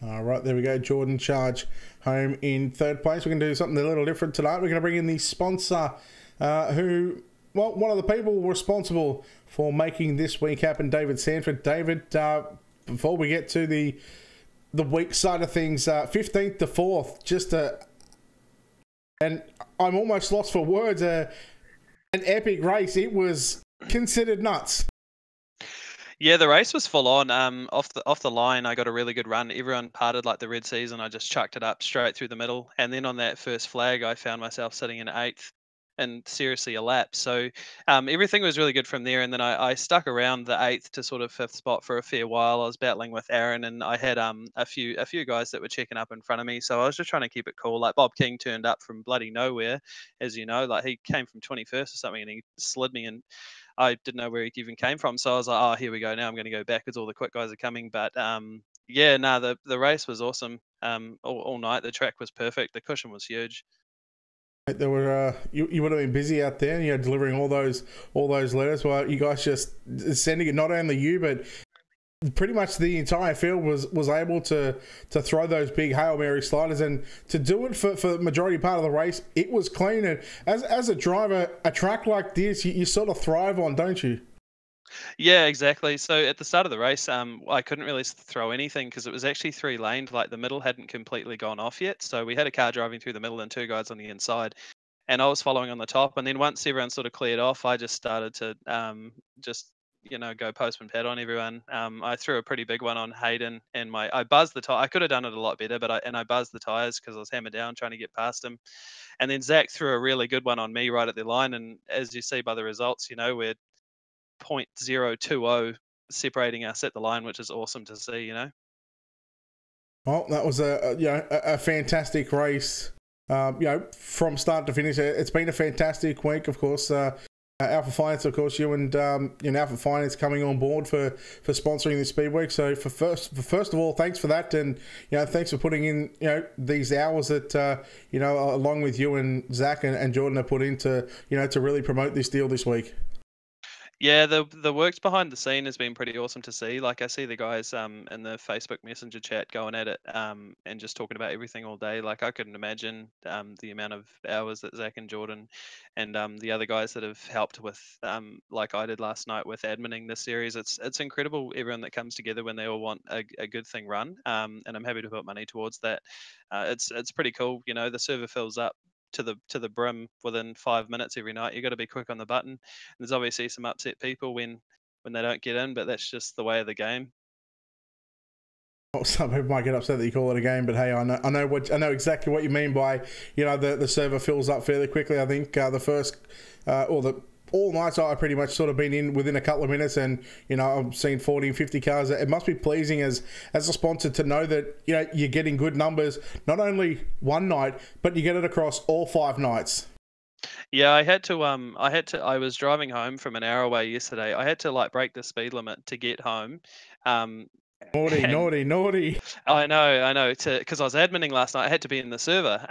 All right, there we go. Jordan Charge home in third place. We're going to do something a little different tonight. We're going to bring in the sponsor one of the people responsible for making this week happen, David Sanford. David, before we get to the week side of things, 15th to 4th, and I'm almost lost for words, an epic race. It was considered nuts. Yeah, the race was full on. Off the line, I got a really good run. Everyone parted like the red season. I just chucked it up straight through the middle, and then on that first flag, I found myself sitting in 8th, and seriously a lap. So everything was really good from there. And then I stuck around the 8th to sort of 5th spot for a fair while. I was battling with Aaron, and I had a few guys that were checking up in front of me. So I was just trying to keep it cool. Like Bob King turned up from bloody nowhere, as you know. Like he came from 21st or something, and he slid me, and I didn't know where he even came from. So I was like, oh, here we go. Now I'm going to go back because all the quick guys are coming. But the race was awesome all night. The track was perfect. The cushion was huge. There were you would have been busy out there, delivering all those letters. Well, you guys just sending it. Not only you, but pretty much the entire field was able to throw those big Hail Mary sliders, and to do it for the majority part of the race. It was clean, and as a driver, a track like this, you sort of thrive on, don't you? Yeah, exactly. So at the start of the race, I couldn't really throw anything because it was actually 3-laned. Like the middle hadn't completely gone off yet. So we had a car driving through the middle and 2 guys on the inside, and I was following on the top. And then once everyone sort of cleared off, I just started to go postman pad on everyone. I threw a pretty big one on Hayden, and I buzzed the tire. I could have done it a lot better, but I buzzed the tires because I was hammered down trying to get past him. And then Zach threw a really good one on me right at the line. And as you see by the results, we're 0.020 separating us at the line, which is awesome to see. Well, that was a fantastic race. From start to finish, it's been a fantastic week. Of course, Alpha Finance, of course, you and Alpha Finance coming on board for sponsoring this Speedweek. So for first of all, thanks for that, and thanks for putting in these hours that along with you and Zach and Jordan have put in to really promote this deal this week. Yeah, the works behind the scene has been pretty awesome to see. Like I see the guys in the Facebook Messenger chat going at it and just talking about everything all day. Like I couldn't imagine the amount of hours that Zach and Jordan and the other guys that have helped with, like I did last night with adminning this series. It's incredible, everyone that comes together when they all want a good thing run. And I'm happy to put money towards that. It's pretty cool. The server fills up to the brim within 5 minutes every night. You got to be quick on the button. And there's obviously some upset people when they don't get in, but that's just the way of the game. Well, some people might get upset that you call it a game, but hey, I know exactly what you mean by the server fills up fairly quickly. I think the first all nights I pretty much sort of been in within a couple of minutes, and you know, I've seen 40 and 50 cars. It must be pleasing as a sponsor to know that, you know, you're getting good numbers not only one night, but you get it across all 5 nights. Yeah, I was driving home from an hour away yesterday. I had to like break the speed limit to get home. Um, Naughty, and naughty, naughty. I know, because I was adminning last night. I had to be in the server.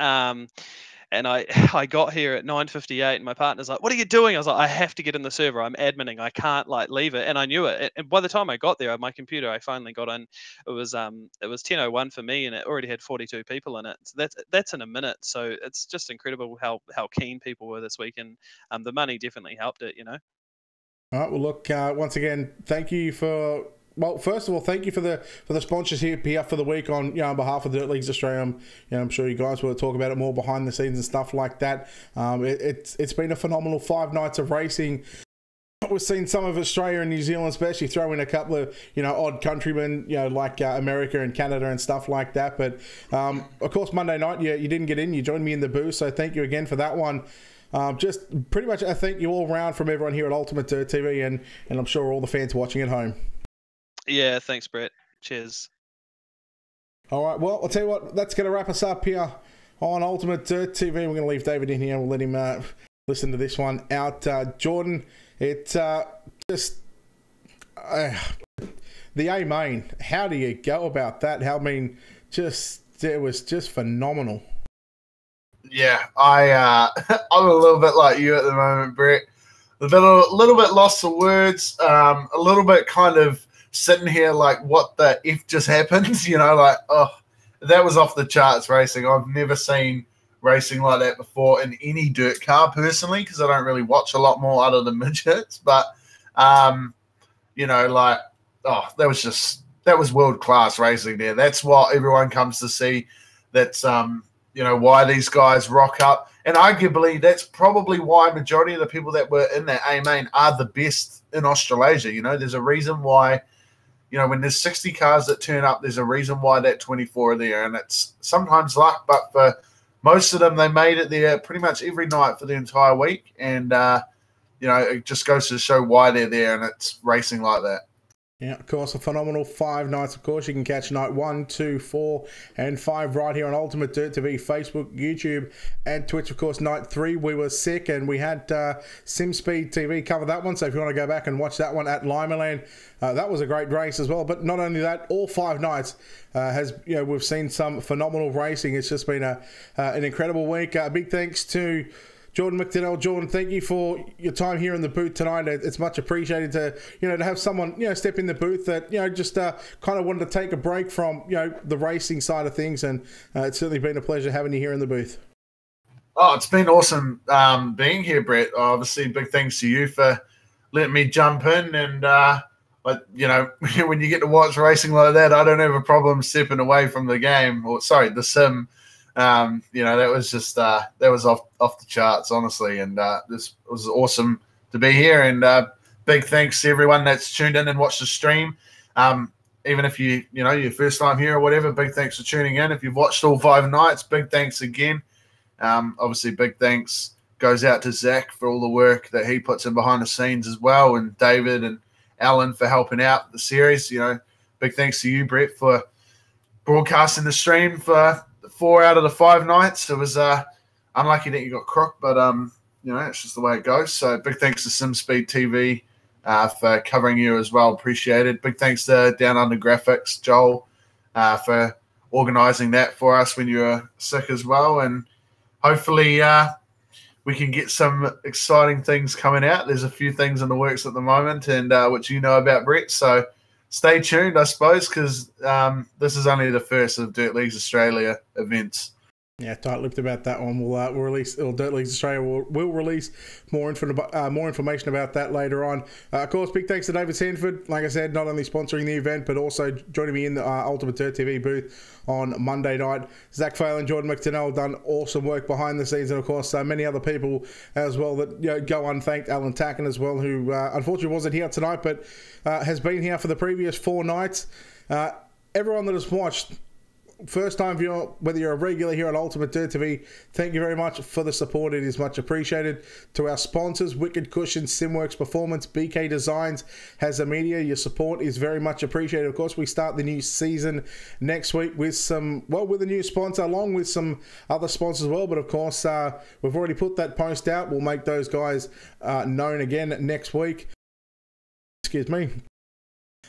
And I I got here at 9:58, and my partner's like, "What are you doing?" I was like, "I have to get in the server. I'm adminning. I can't like leave it." And I knew it. And by the time I got there, my computer, I finally got in. It was 10:01 for me, and it already had 42 people in it. So that's in a minute. So it's just incredible how keen people were this week, and the money definitely helped it. You know. All right. Well, look, once again, thank you for. Well, first of all, thank you for the sponsorship here for the week on, you know, on behalf of Dirt Leagues Australia. I'm sure you guys will talk about it more behind the scenes and stuff like that. It's been a phenomenal 5 nights of racing. We've seen some of Australia and New Zealand, especially throw in a couple of, you know, odd countrymen, you know, like America and Canada and stuff like that. But of course, Monday night, you didn't get in. You joined me in the booth, so thank you again for that one. Just pretty much, I thank you all round from everyone here at Ultimate Dirt TV, and I'm sure all the fans watching at home. Yeah, thanks, Brett. Cheers. All right, well, I'll tell you what, that's going to wrap us up here on Ultimate Dirt TV. We're going to leave David in here and we'll let him listen to this one out. Jordan, it's just the A main. How do you go about that? It was just phenomenal. Yeah, I'm a little bit like you at the moment, Brett. A little bit lost for words. A little bit kind of sitting here like, what the F just happened? You know, like, oh, that was off the charts racing. I've never seen racing like that before in any dirt car personally, because I don't really watch a lot more other than midgets. But, you know, like, oh, that was world-class racing there. That's what everyone comes to see. That's, you know, why these guys rock up. And arguably, that's probably why majority of the people that were in that A main are the best in Australasia. You know, there's a reason why, you know, when there's 60 cars that turn up, there's a reason why that 24 are there. And it's sometimes luck, but for most of them, they made it there pretty much every night for the entire week. And, you know, it just goes to show why they're there, and it's racing like that. Yeah, of course, a phenomenal 5 nights. Of course, you can catch night 1, 2, 4, and 5 right here on Ultimate Dirt TV, Facebook, YouTube, and Twitch. Of course, night 3, we were sick, and we had SimSpeed TV cover that one. So if you want to go back and watch that one at Limaland, that was a great race as well. But not only that, all 5 nights we've seen some phenomenal racing. It's just been an incredible week. Big thanks to Jordan McDonnell. Jordan, thank you for your time here in the booth tonight. It's much appreciated to have someone, step in the booth that, just kind of wanted to take a break from, the racing side of things. And it's certainly been a pleasure having you here in the booth. Oh, it's been awesome being here, Brett. Obviously, big thanks to you for letting me jump in. And, when you get to watch racing like that, I don't have a problem stepping away from the game, the sim. That was just that was off the charts, honestly, and this was awesome to be here. And big thanks to everyone that's tuned in and watched the stream. Even if your first time here or whatever, big thanks for tuning in. If you've watched all 5 nights, big thanks again. Obviously, big thanks goes out to Zach for all the work that he puts in behind the scenes as well, and David and Alan for helping out the series. Big thanks to you, Brett, for broadcasting the stream for 4 out of the 5 nights. It was unlucky that you got crooked, but it's just the way it goes. So big thanks to SimSpeed TV for covering you as well. Appreciate it. Big thanks to Down Under Graphics, Joel, for organising that for us when you were sick as well. And hopefully we can get some exciting things coming out. There's a few things in the works at the moment, and which you know about, Brett. So stay tuned, I suppose, because this is only the first of Dirt Leagues Australia events. Yeah, tight-lipped about that one. We'll release, or Dirt Leagues Australia will release more information about that later on. Of course, big thanks to David Sanford. Like I said, not only sponsoring the event, but also joining me in the Ultimate Dirt TV booth on Monday night. Zach Phelan, Jordan McDonnell done awesome work behind the scenes, and of course, many other people as well that go unthanked. Alan Tacken as well, who unfortunately wasn't here tonight, but has been here for the previous 4 nights. Everyone that has watched, first time viewer, whether you're a regular here at Ultimate Dirt TV, thank you very much for the support. It is much appreciated. To our sponsors, Wicked Cushions, Simworks Performance, BK Designs, Hazza Media, your support is very much appreciated. Of course, we start the new season next week with with a new sponsor, along with some other sponsors as well. But of course, we've already put that post out. We'll make those guys known again next week. Excuse me.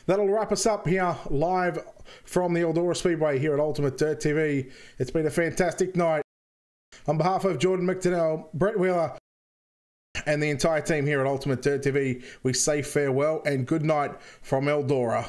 That'll wrap us up here live from the Eldora Speedway here at Ultimate Dirt TV. It's been a fantastic night. On behalf of Jordan McDonnell, Brett Wheeler, and the entire team here at Ultimate Dirt TV, we say farewell and good night from Eldora.